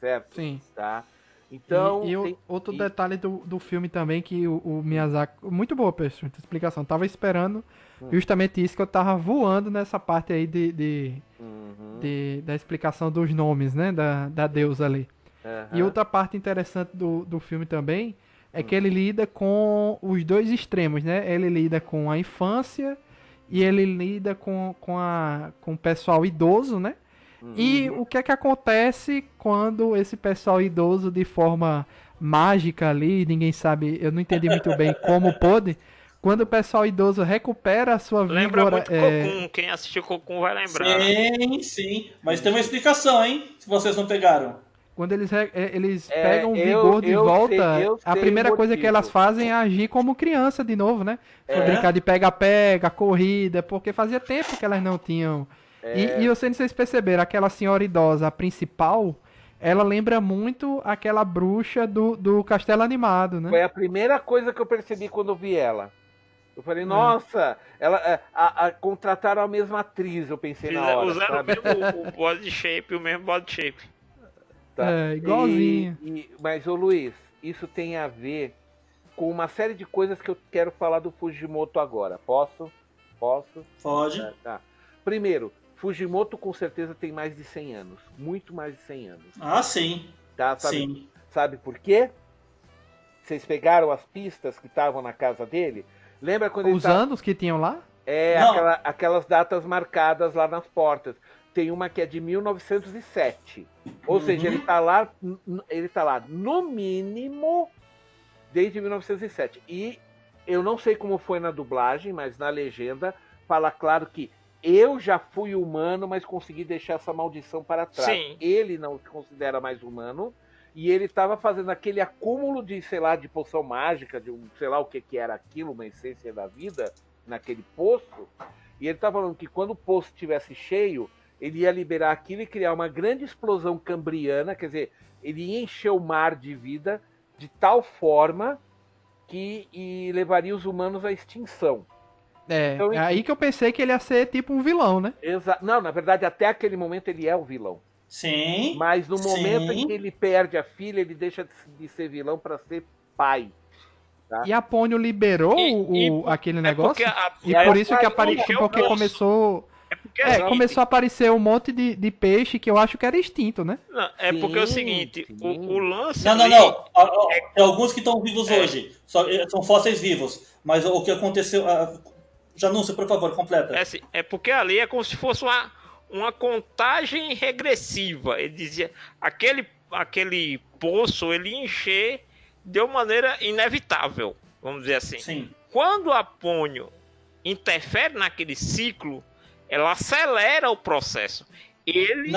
certo? Sim. Tá? Então, outro detalhe do filme também, que o Miyazaki... Muito boa, pessoal, a explicação. Tava esperando justamente isso, que eu tava voando nessa parte aí da explicação dos nomes, né? Da deusa ali. E outra parte interessante do filme também é que ele lida com os dois extremos, né? Ele lida com a infância e ele lida com o pessoal idoso, né? E o que é que acontece quando esse pessoal idoso, de forma mágica ali, ninguém sabe, eu não entendi muito bem como pôde, quando o pessoal idoso recupera a sua vida... Lembra muito Cocoon, quem assistiu Cocoon vai lembrar. Sim, mas tem uma explicação, hein? Se vocês não pegaram. Quando eles pegam o vigor de volta, a primeira coisa que elas fazem é agir como criança de novo, né? Brincar de pega-pega, corrida, porque fazia tempo que elas não tinham... E eu sei se vocês perceberam, aquela senhora idosa, a principal, ela lembra muito aquela bruxa do Castelo Animado, né? Foi a primeira coisa que eu percebi quando eu vi ela. Eu falei, nossa, ela contrataram a mesma atriz, eu pensei na hora. Usaram o body shape, o mesmo body shape. Tá. Igualzinho. Mas, ô Luiz, isso tem a ver com uma série de coisas que eu quero falar do Fujimoto agora. Posso? Pode. Tá. Primeiro, Fujimoto com certeza tem mais de 100 anos. Muito mais de 100 anos. Ah, sim. Tá? Sim. Sabe por quê? Vocês pegaram as pistas que estavam na casa dele? Lembra quando Os anos que tinham lá? Aquelas datas marcadas lá nas portas. Tem uma que é de 1907. Ou seja, ele tá lá no mínimo desde 1907. E eu não sei como foi na dublagem, mas na legenda fala claro que eu já fui humano, mas consegui deixar essa maldição para trás. Sim. Ele não se considera mais humano. E ele estava fazendo aquele acúmulo de, sei lá, de poção mágica, de sei lá o que era aquilo, uma essência da vida, naquele poço. E ele estava falando que quando o poço estivesse cheio, ele ia liberar aquilo e criar uma grande explosão cambriana, quer dizer, ele ia encher o mar de vida de tal forma que levaria os humanos à extinção. Então, é aí que eu pensei que ele ia ser tipo um vilão, né? Não, na verdade, até aquele momento ele é o vilão. Sim. Mas no momento em que ele perde a filha, ele deixa de ser vilão para ser pai. Tá? E a Pônio liberou aquele negócio? E por isso que apareceu, porque começou... começou a aparecer um monte de peixe que eu acho que era extinto, né? Não, porque é o seguinte, o lance... Não. Tem alguns que estão vivos hoje. São fósseis vivos. Mas o que aconteceu... Janúncio, por favor, completa. É porque ali é como se fosse uma contagem regressiva. Ele dizia, aquele poço, ele ia encher de uma maneira inevitável, vamos dizer assim. Sim. Quando a Pônio interfere naquele ciclo, ela acelera o processo. Ele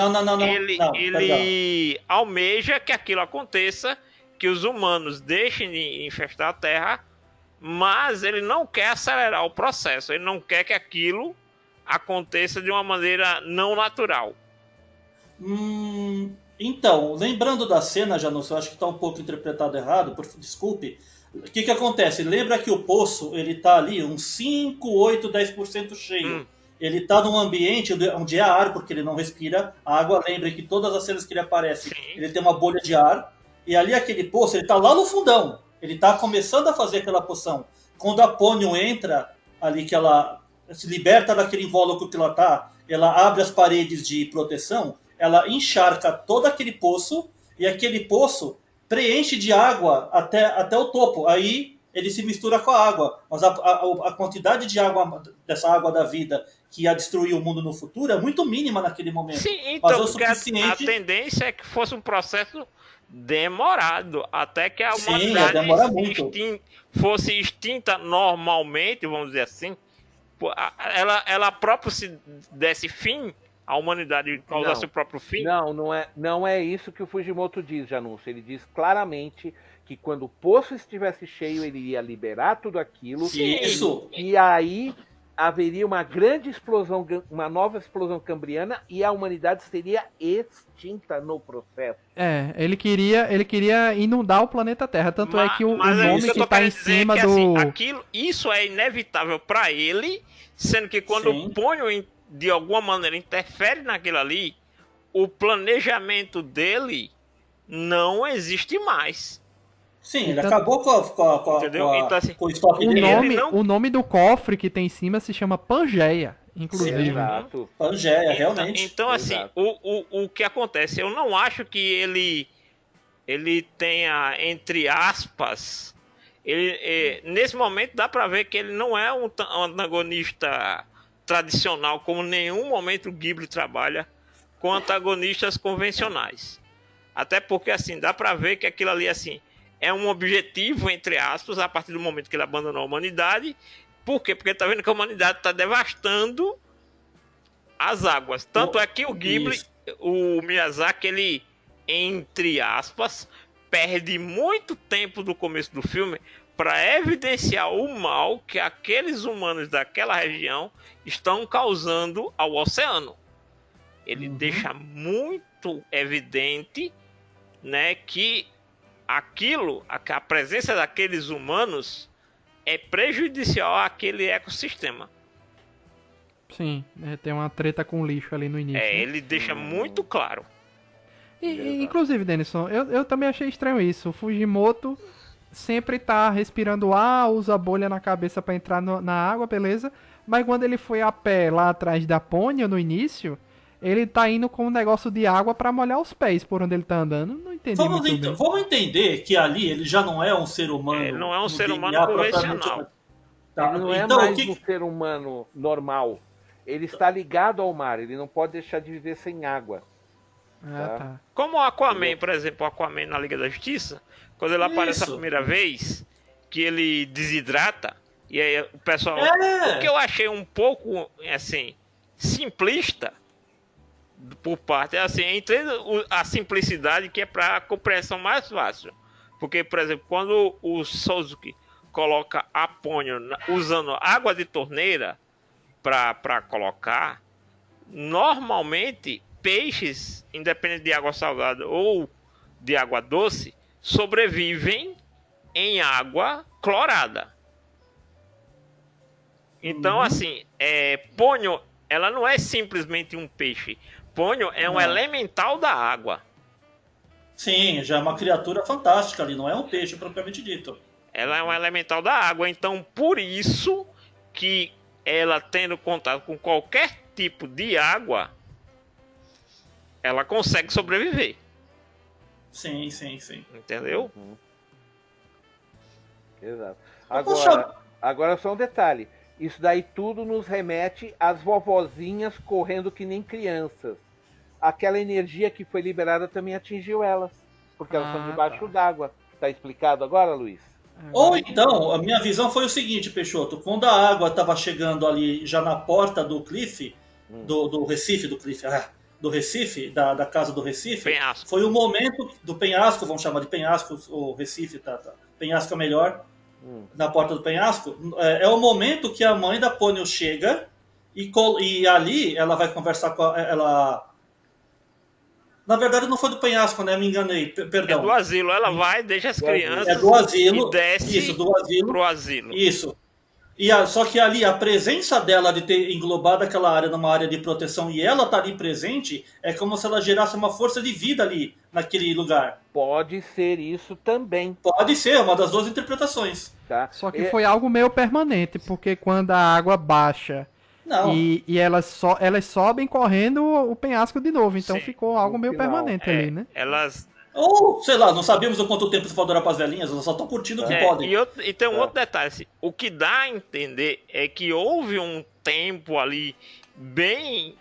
almeja que aquilo aconteça, que os humanos deixem de infestar a Terra, mas ele não quer acelerar o processo. Ele não quer que aquilo aconteça de uma maneira não natural. Então, lembrando da cena, Janus, eu acho que está um pouco interpretado errado, desculpe. O que acontece? Lembra que o poço, ele está ali uns 5, 8, 10% cheio. Ele está num ambiente onde há ar, porque ele não respira água. Lembre que todas as cenas que ele aparece, ele tem uma bolha de ar. E ali aquele poço, ele está lá no fundão. Ele está começando a fazer aquela poção. Quando a Pônio entra ali, que ela se liberta daquele invólucro que ela está, ela abre as paredes de proteção, ela encharca todo aquele poço, e aquele poço preenche de água até o topo. Aí ele se mistura com a água. Mas a quantidade de água, dessa água da vida, que ia destruir o mundo no futuro, é muito mínima naquele momento. Sim, então, mas a tendência é que fosse um processo demorado, até que a humanidade fosse extinta normalmente, vamos dizer assim. Ela própria se desse fim, a humanidade causasse o próprio fim. Não é isso que o Fujimoto diz, Janúncio. Ele diz claramente que quando o poço estivesse cheio, ele ia liberar tudo aquilo. Isso. E aí haveria uma grande explosão, uma nova explosão cambriana, e a humanidade seria extinta no processo. Ele queria inundar o planeta Terra, tanto é que o nome que está em cima do... Assim, isso é inevitável para ele, sendo que quando o Pônio de alguma maneira interfere naquilo ali, o planejamento dele não existe mais. Sim, ele acabou com o estoque dele. O nome do cofre que tem em cima se chama Pangeia, inclusive. Exato. Pangeia, realmente. Então assim, o que acontece? Eu não acho que ele tenha, entre aspas, nesse momento dá pra ver que ele não é um antagonista tradicional, como nenhum momento o Ghibli trabalha com antagonistas convencionais. Até porque assim, dá pra ver que aquilo ali assim é um objetivo, entre aspas, a partir do momento que ele abandonou a humanidade. Por quê? Porque ele tá vendo que a humanidade está devastando as águas. Tanto é que o Ghibli, o Miyazaki, ele, entre aspas, perde muito tempo do começo do filme para evidenciar o mal que aqueles humanos daquela região estão causando ao oceano. Ele deixa muito evidente, né, que a presença daqueles humanos é prejudicial àquele ecossistema. Sim, tem uma treta com o lixo ali no início. Ele deixa muito claro. Inclusive, Denison, eu também achei estranho isso. O Fujimoto sempre tá respirando ar, usa bolha na cabeça para entrar na água, beleza? Mas quando ele foi a pé lá atrás da Ponyo no início, ele tá indo com um negócio de água pra molhar os pés por onde ele tá andando. Não entendi muito bem. Vamos entender que ali ele já não é um ser humano. Ele não é um no ser humano DNA convencional. propriamente. Tá, Ele não é então, mais um ser humano normal. Ele está ligado ao mar, ele não pode deixar de viver sem água. Ah, tá. Como o Aquaman, por exemplo, o Aquaman na Liga da Justiça, quando ele aparece a Isso. primeira vez, que ele desidrata, e aí o pessoal... É. O que eu achei um pouco, assim, simplista, por parte, assim, entendo a simplicidade que é para compreensão mais fácil. Porque, por exemplo, quando o Suzuki coloca a Ponyo usando água de torneira para colocar, normalmente peixes, independente de água salgada ou de água doce, sobrevivem em água clorada. Então, assim, Ponyo, ela não é simplesmente um peixe. Ponyo é um Não. elemental da água. Sim, já é uma criatura fantástica ali, não é um peixe propriamente dito. Ela é um elemental da água. Então, por isso que ela tendo contato com qualquer tipo de água, ela consegue sobreviver. Sim, sim, sim. Entendeu? Exato. Poxa. Agora só um detalhe. Isso daí tudo nos remete às vovozinhas correndo que nem crianças. Aquela energia que foi liberada também atingiu elas. Porque elas estão debaixo d'água. Tá explicado agora, Luiz? Ou então, a minha visão foi o seguinte, Peixoto, quando a água estava chegando ali já na porta do Cliff, do Recife, do Recife, da casa do Recife, Penhasco. foi o momento do penhasco, vamos chamar de penhasco, o Recife, tá. Penhasco é melhor, na porta do penhasco, é o momento que a mãe da Ponyo chega e ali ela vai conversar com ela. Na verdade não foi do penhasco, né? Me enganei, perdão. É do asilo. Ela vai, deixa as crianças É do asilo. e desce Isso, do asilo. pro asilo. Isso. Só que ali a presença dela de ter englobado aquela área numa área de proteção e ela tá ali presente, é como se ela gerasse uma força de vida ali naquele lugar. Pode ser isso também. Pode ser, uma das duas interpretações. Tá? Só que foi algo meio permanente, porque quando a água baixa Não. e elas sobem correndo o penhasco de novo, então Sim. ficou algo No meio final. permanente ali, né? Elas... Ou, sei lá, não sabíamos o quanto tempo isso pode durar pras velhinhas, elas só estão curtindo o que podem. E tem um outro detalhe, assim, o que dá a entender é que houve um tempo ali bem,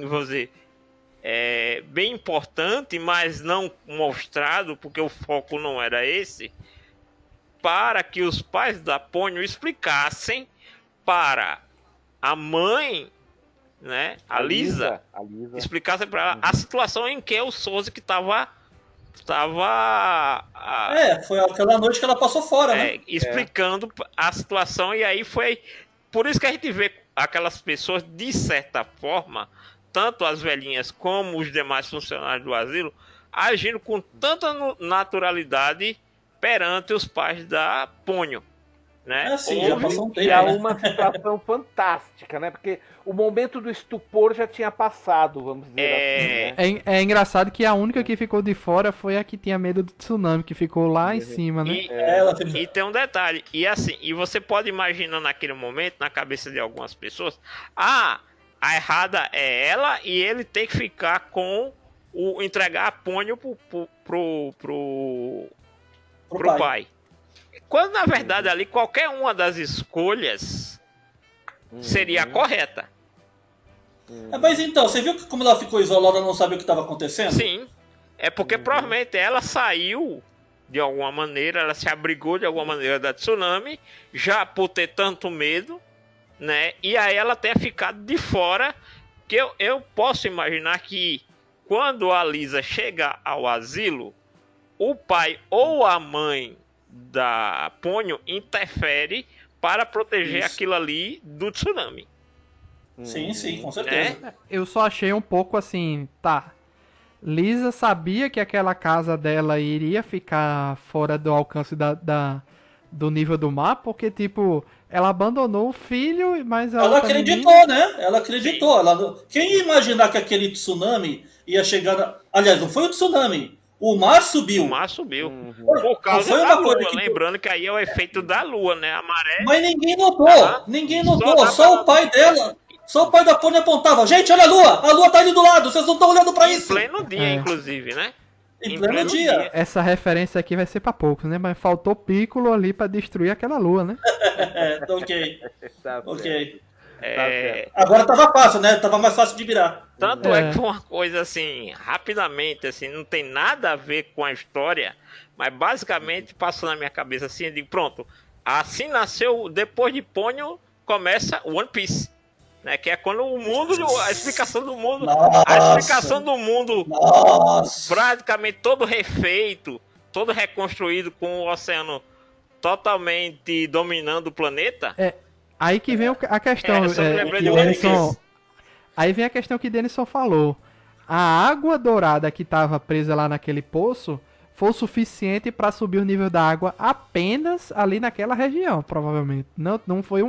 vou dizer, bem importante, mas não mostrado, porque o foco não era esse, para que os pais da Ponyo explicassem para a mãe, né, a Lisa, explicassem para ela a situação em que o Suzuki estava Foi aquela noite que ela passou fora, né? explicando a situação, e aí foi por isso que a gente vê aquelas pessoas, de certa forma, tanto as velhinhas como os demais funcionários do asilo, agindo com tanta naturalidade perante os pais da Ponyo, né? Já passou um tempo, é né? uma situação fantástica, né? Porque o momento do estupor já tinha passado, vamos dizer assim, né? É engraçado que a única que ficou de fora foi a que tinha medo do tsunami, que ficou lá em cima, né? E tem um detalhe, e assim, e você pode imaginar naquele momento, na cabeça de algumas pessoas, a errada é ela e ele tem que ficar com entregar a Ponyo pro pai. Quando na verdade ali qualquer uma das escolhas seria a correta. Mas então, você viu como ela ficou isolada, não sabia o que estava acontecendo? Sim, é porque provavelmente ela saiu de alguma maneira, ela se abrigou de alguma maneira da tsunami, já por ter tanto medo, né? E aí ela ter ficado de fora, que eu posso imaginar que quando a Lisa chega ao asilo, o pai ou a mãe da Ponyo interfere para proteger aquilo ali do tsunami. Sim, com certeza. Né? Eu só achei um pouco assim, tá. Lisa sabia que aquela casa dela iria ficar fora do alcance do nível do mar, porque, tipo, ela abandonou o filho, mas ela acreditou, né? Ela acreditou. Quem ia imaginar que aquele tsunami ia chegar... Aliás, não foi o tsunami. O mar O subiu. mar subiu. Uhum. Por causa Foi da uma lua. coisa que- Lembrando que aí é o efeito da lua, né? A maré. Mas ninguém notou. Ah, Ninguém só notou. dá Só pra- o pai dela. Só o pai da Pônia apontava. Gente, olha a lua. A lua tá ali do lado. Vocês não estão olhando pra Em isso. pleno dia, É. inclusive, né? Em pleno dia. Essa referência aqui vai ser pra poucos, né? Mas faltou Piccolo ali pra destruir aquela lua, né? Ok. Tá Ok. É, Agora tava fácil, né? Tava mais fácil de virar. tanto é É. que foi uma coisa assim, rapidamente, assim, não tem nada a ver com a história, mas basicamente passou na minha cabeça assim, eu digo, pronto, assim nasceu, depois de Ponyo, começa One Piece, né? Que é quando o mundo, a explicação do mundo, a explicação do mundo Nossa. praticamente todo refeito, todo reconstruído com o oceano totalmente dominando o planeta. Aí que vem a questão. É, só me lembrei de One Denison, Piece. aí vem a questão que Denison falou. A água dourada que estava presa lá naquele poço foi o suficiente para subir o nível da água apenas ali naquela região, provavelmente. Não foi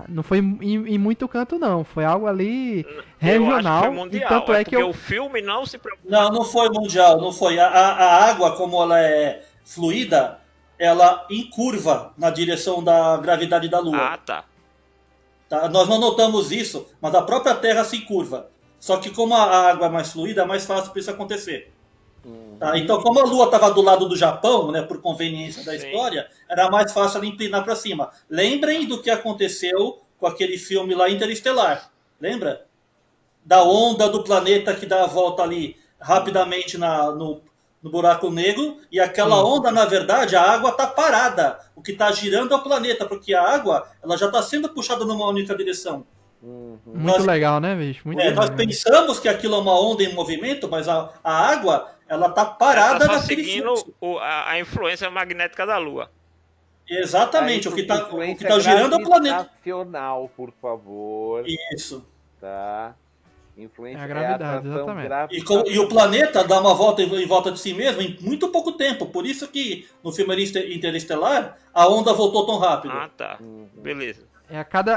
não foi em muito canto, não. Foi algo ali regional. Eu acho que foi mundial, e tanto é que porque eu o filme não se preocupa. Não foi mundial, não foi. A água, como ela é fluida, ela encurva na direção da gravidade da Lua. Ah, tá. Tá? Nós não notamos isso, mas a própria Terra se curva. Só que como a água é mais fluida, é mais fácil para isso acontecer. Tá? Então, como a Lua estava do lado do Japão, né, por conveniência da Sim. história, era mais fácil ela inclinar para cima. Lembrem do que aconteceu com aquele filme lá, Interestelar. Lembra? Da onda do planeta que dá a volta ali rapidamente no buraco negro, e aquela onda, na verdade, a água está parada. O que está girando é o planeta, porque a água ela já está sendo puxada numa única direção. muito nós- legal, né, bicho? Muito Nós legal. pensamos que aquilo é uma onda em movimento, mas a água ela está Ela parada tá só naquele seguindo fluxo. a influência magnética da Lua. Exatamente, o que está Influência girando é o planeta. gravitacional, por favor. Isso. Tá? Influência É a gravidade, atração exatamente. E o planeta dá uma volta em volta de si mesmo em muito pouco tempo. Por isso que no filme Interestelar a onda voltou tão rápido. Ah, tá. Beleza.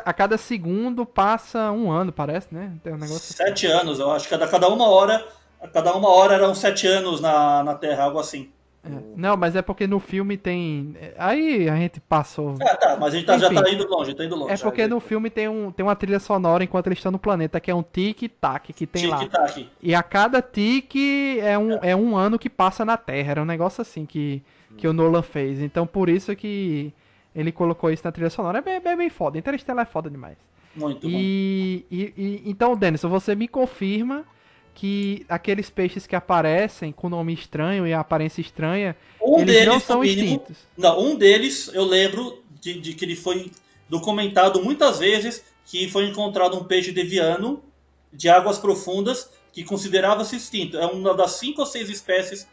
A cada segundo passa um ano, parece, né? Tem um negócio. 7 anos, eu acho. Cada uma hora eram 7 anos na Terra, algo assim. Não, mas é porque no filme tem. Aí a gente passou. Tá, mas a gente já Enfim. tá indo longe, tá indo longe. É porque no filme tem uma trilha sonora enquanto eles estão no planeta, que é um tic-tac que tem lá. Tic-tac. E a cada tique é um ano que passa na Terra. Era um negócio assim que o Nolan fez. Então por isso que ele colocou isso na trilha sonora. É bem foda. Interestelar é foda demais. Muito bom. Então, Denison, você me confirma que aqueles peixes que aparecem com nome estranho e aparência estranha, eles não são no mínimo, extintos. Não, um deles, eu lembro de que ele foi documentado muitas vezes, que foi encontrado um peixe deviano de águas profundas que considerava-se extinto. É uma das 5 ou 6 espécies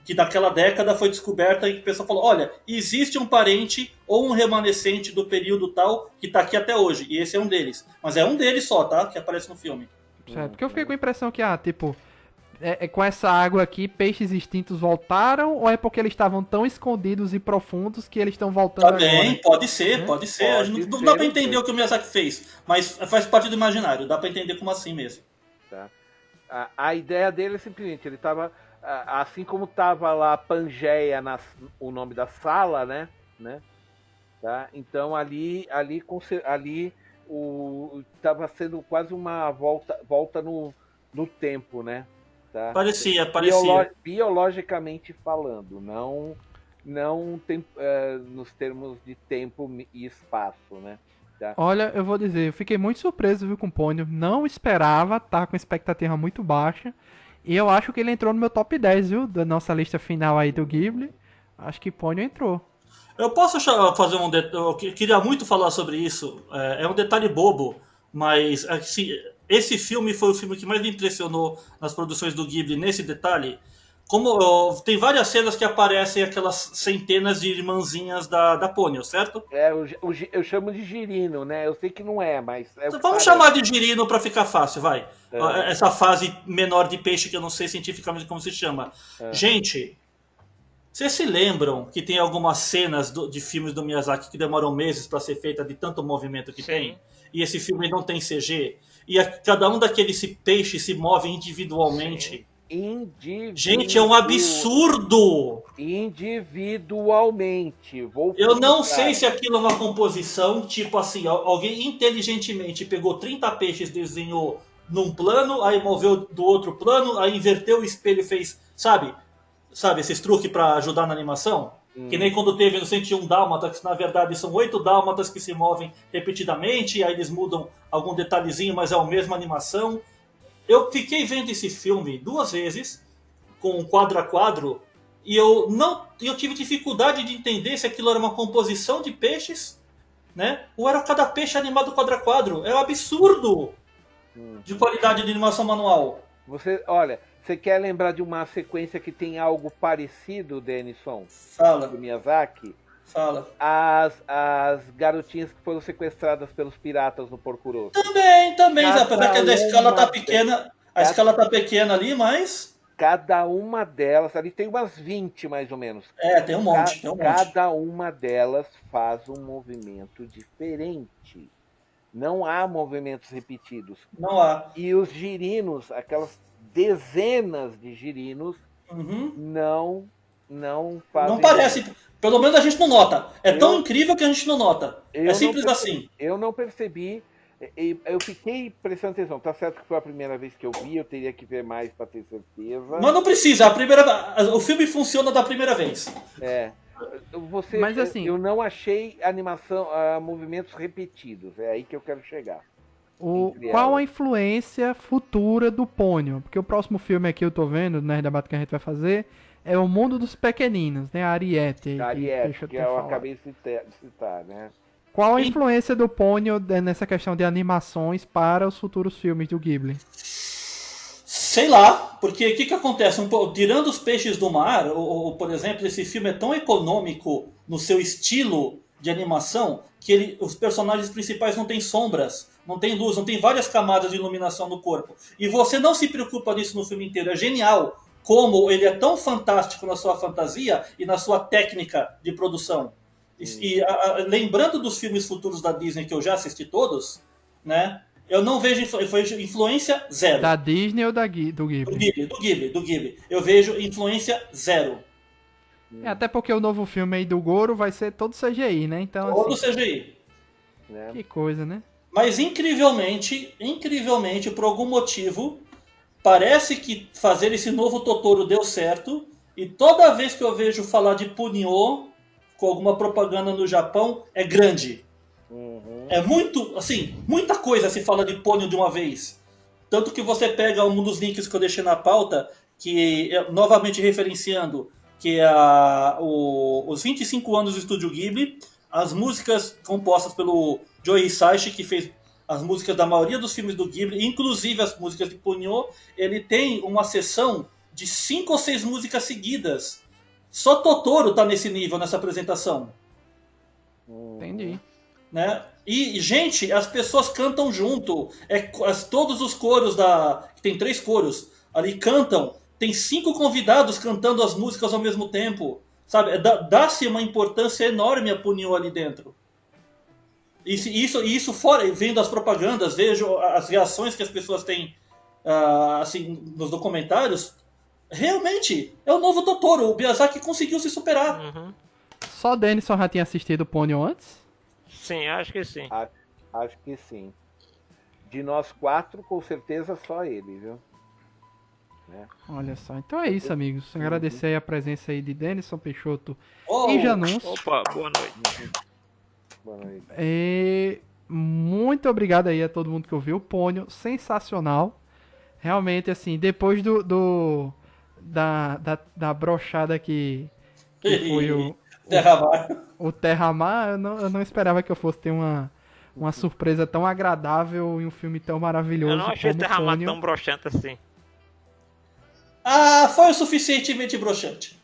que naquela década foi descoberta e que o pessoal falou, olha, existe um parente ou um remanescente do período tal que está aqui até hoje. E esse é um deles. Mas é um deles só, tá? Que aparece no filme. Certo? Porque eu fiquei com a impressão que, com essa água aqui, peixes extintos voltaram, ou é porque eles estavam tão escondidos e profundos que eles estão voltando Também, agora? pode ser, pode ser. A gente não dá pra ser, entender sim. o que o Miyazaki fez, mas faz parte do imaginário, dá pra entender como assim mesmo. Tá? A ideia dele é simplesmente, ele tava, assim como tava lá Pangeia, o nome da sala, né? Tá? Então ali tava sendo quase uma volta no tempo, né? Tá? Parecia. Biologicamente falando, não nos termos de tempo e espaço, né? Tá? Olha, eu vou dizer, eu fiquei muito surpreso, viu, com o Ponyo. Não esperava, tá com expectativa muito baixa. E eu acho que ele entrou no meu top 10, viu, da nossa lista final aí do Ghibli. Acho que Ponyo entrou. Eu posso fazer um detalhe, eu queria muito falar sobre isso, é um detalhe bobo, mas assim, esse filme foi o filme que mais me impressionou nas produções do Ghibli nesse detalhe. Tem várias cenas que aparecem aquelas centenas de irmãzinhas da Ponyo, certo? Eu chamo de girino, né? Eu sei que não é, mas... Vamos chamar de girino para ficar fácil, vai. Essa fase menor de peixe que eu não sei cientificamente como se chama. Gente, vocês se lembram que tem algumas cenas de filmes do Miyazaki que demoram meses para ser feita de tanto movimento que tem? E esse filme não tem CG? E cada um daqueles peixes se move individualmente? Sim. Gente, é um absurdo! Individualmente. Eu não sei se aquilo é uma composição, tipo assim, alguém inteligentemente pegou 30 peixes, desenhou num plano, aí moveu do outro plano, aí inverteu o espelho e fez, sabe esses truques pra ajudar na animação? Que nem quando teve no 101 Dálmatas, que na verdade são 8 dálmatas que se movem repetidamente, aí eles mudam algum detalhezinho, mas é a mesma animação. Eu fiquei vendo esse filme 2 vezes, com quadro a quadro, e eu tive dificuldade de entender se aquilo era uma composição de peixes, né? Ou era cada peixe animado quadro a quadro. É um absurdo de qualidade de animação manual. Você quer lembrar de uma sequência que tem algo parecido, Denison? Fala. Do Miyazaki? Fala. As garotinhas que foram sequestradas pelos piratas no Porco Rosso. Também, apesar que a escala tá pequena. A escala tá pequena ali, mas... Cada uma delas, ali tem umas 20 mais ou menos. Tem um monte. Cada uma delas faz um movimento diferente. Não há movimentos repetidos. Não há. E os girinos, aquelas dezenas de girinos, não fazem... Não parece... Pelo menos a gente não nota. Tão incrível que a gente não nota. É simples assim. Eu não percebi. Eu fiquei prestando atenção. Tá certo que foi a primeira vez que eu vi, eu teria que ver mais para ter certeza. Mas não precisa. O filme funciona da primeira vez. Mas, assim, eu não achei animação, movimentos repetidos. É aí que eu quero chegar. Qual a influência futura do Ponyo? Porque o próximo filme aqui eu tô vendo, no debate que a gente vai fazer, é O Mundo dos Pequeninos, né? A Ariete. Que eu acabei de citar, né? Qual a influência do Ponyo nessa questão de animações para os futuros filmes do Ghibli? Sei lá, porque o que acontece? Tirando os peixes do mar, por exemplo, esse filme é tão econômico no seu estilo de animação que os personagens principais não têm sombras, não tem luz, não tem várias camadas de iluminação no corpo. E você não se preocupa nisso no filme inteiro. É genial como ele é tão fantástico na sua fantasia e na sua técnica de produção. Lembrando dos filmes futuros da Disney que eu já assisti todos, né? Eu não vejo influência zero. Da Disney ou do Ghibli? Do Ghibli. Eu vejo influência zero. Até porque o novo filme aí do Goro vai ser todo CGI, né? Então, todo CGI. Que coisa, né? Mas incrivelmente, por algum motivo, parece que fazer esse novo Totoro deu certo. E toda vez que eu vejo falar de Ponyo com alguma propaganda no Japão, é grande. É muito, assim, muita coisa se fala de Ponyo de uma vez. Tanto que você pega um dos links que eu deixei na pauta, que novamente referenciando, que é os 25 anos do Estúdio Ghibli, as músicas compostas pelo Joe Hisaishi, que fez as músicas da maioria dos filmes do Ghibli, inclusive as músicas de Ponyo, ele tem uma sessão de 5 ou 6 músicas seguidas. Só Totoro tá nesse nível, nessa apresentação. Entendi. Né? E, gente, as pessoas cantam junto. Todos os coros tem 3 coros ali cantam. Tem 5 convidados cantando as músicas ao mesmo tempo. Sabe? Dá-se uma importância enorme a Ponyo ali dentro. Isso fora, vendo as propagandas, vejo as reações que as pessoas têm assim, nos documentários. Realmente, é o novo Totoro. O Miyazaki conseguiu se superar. Só Denison já tinha assistido o Ponyo antes? Sim, acho que sim. Acho que sim. De nós 4, com certeza só ele, viu? Olha só, então é isso, amigos. Agradecer aí a presença aí de Denison Peixoto e Janus. Opa, boa noite. Boa noite. Muito obrigado aí a todo mundo que ouviu. O Ponyo, sensacional. Realmente, assim, depois da brochada que foi o Terramar, eu não esperava que eu fosse ter uma surpresa tão agradável em um filme tão maravilhoso. Eu não achei o Terramar Ponyo. tão broxante assim. Foi o suficientemente broxante.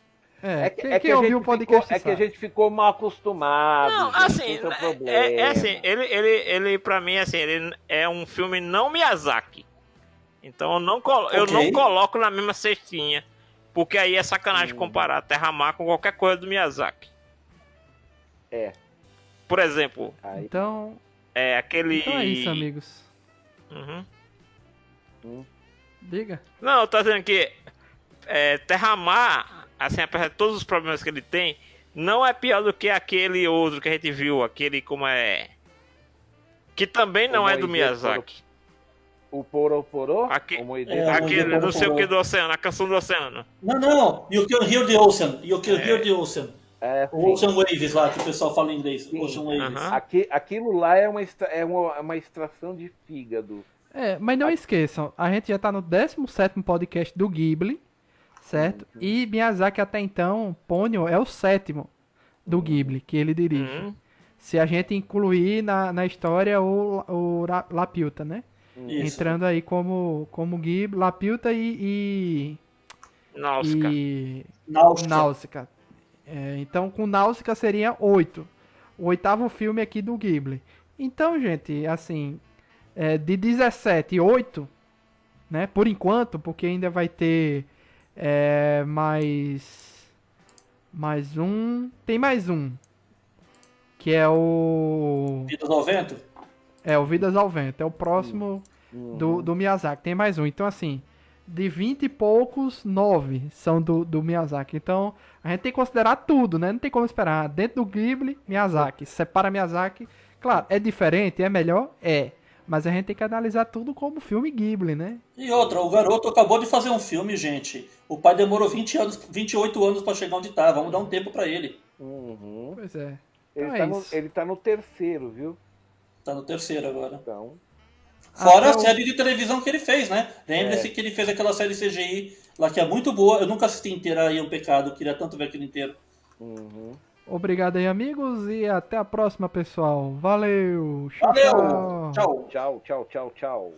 Quem ouviu o podcast que a gente ficou mal acostumado. Não, gente, assim, assim, ele pra mim, assim, ele é um filme não Miyazaki. Então eu não coloco na mesma cestinha. Porque aí é sacanagem comparar Terramar com qualquer coisa do Miyazaki. Por exemplo. Então aquele. Então é isso, amigos. Uhum. Diga. Não, eu tô dizendo que Terramar, assim, apesar de todos os problemas que ele tem, não é pior do que aquele outro que a gente viu, aquele como é... Que também não é do Miyazaki. O Poro Poro? Aquele não sei o que do oceano, a canção do oceano. Não, You Can Hear the Ocean. You Can Hear the Ocean. O Ocean Waves lá, que o pessoal fala em inglês. Ocean Waves. Aquilo lá é uma extração de fígado. Mas não esqueçam, a gente já tá no 17º podcast do Ghibli, certo? E Miyazaki até então, Ponyo é o 7º do Ghibli, que ele dirige. Se a gente incluir na história o Laputa, né? Isso. Entrando aí como Ghibli, Laputa e Náusica. Então com Náusica seria 8. O 8º filme aqui do Ghibli. Então, gente, assim, de 17, 8, né? Por enquanto, porque ainda vai ter mais um. Tem mais um. Que é o... Vidas ao Vento? O Vidas ao Vento. É o próximo do Miyazaki. Tem mais um. Então, assim, de 20 e poucos, 9 são do Miyazaki. Então, a gente tem que considerar tudo, né? Não tem como esperar. Dentro do Ghibli, Miyazaki. Separa Miyazaki. Claro, é diferente, é melhor? Mas a gente tem que analisar tudo como filme Ghibli, né? E outra, o garoto acabou de fazer um filme, gente. O pai demorou 28 anos pra chegar onde tá. Vamos dar um tempo pra ele. Pois é. Ele tá no 3º, viu? Tá no 3º agora. Então... Fora a série de televisão que ele fez, né? Lembre-se que ele fez aquela série CGI lá que é muito boa. Eu nunca assisti inteira aí, é um pecado. Queria tanto ver aquilo inteiro. Obrigado aí, amigos, e até a próxima, pessoal. Valeu! Valeu! Tchau! Tchau, tchau, tchau, tchau.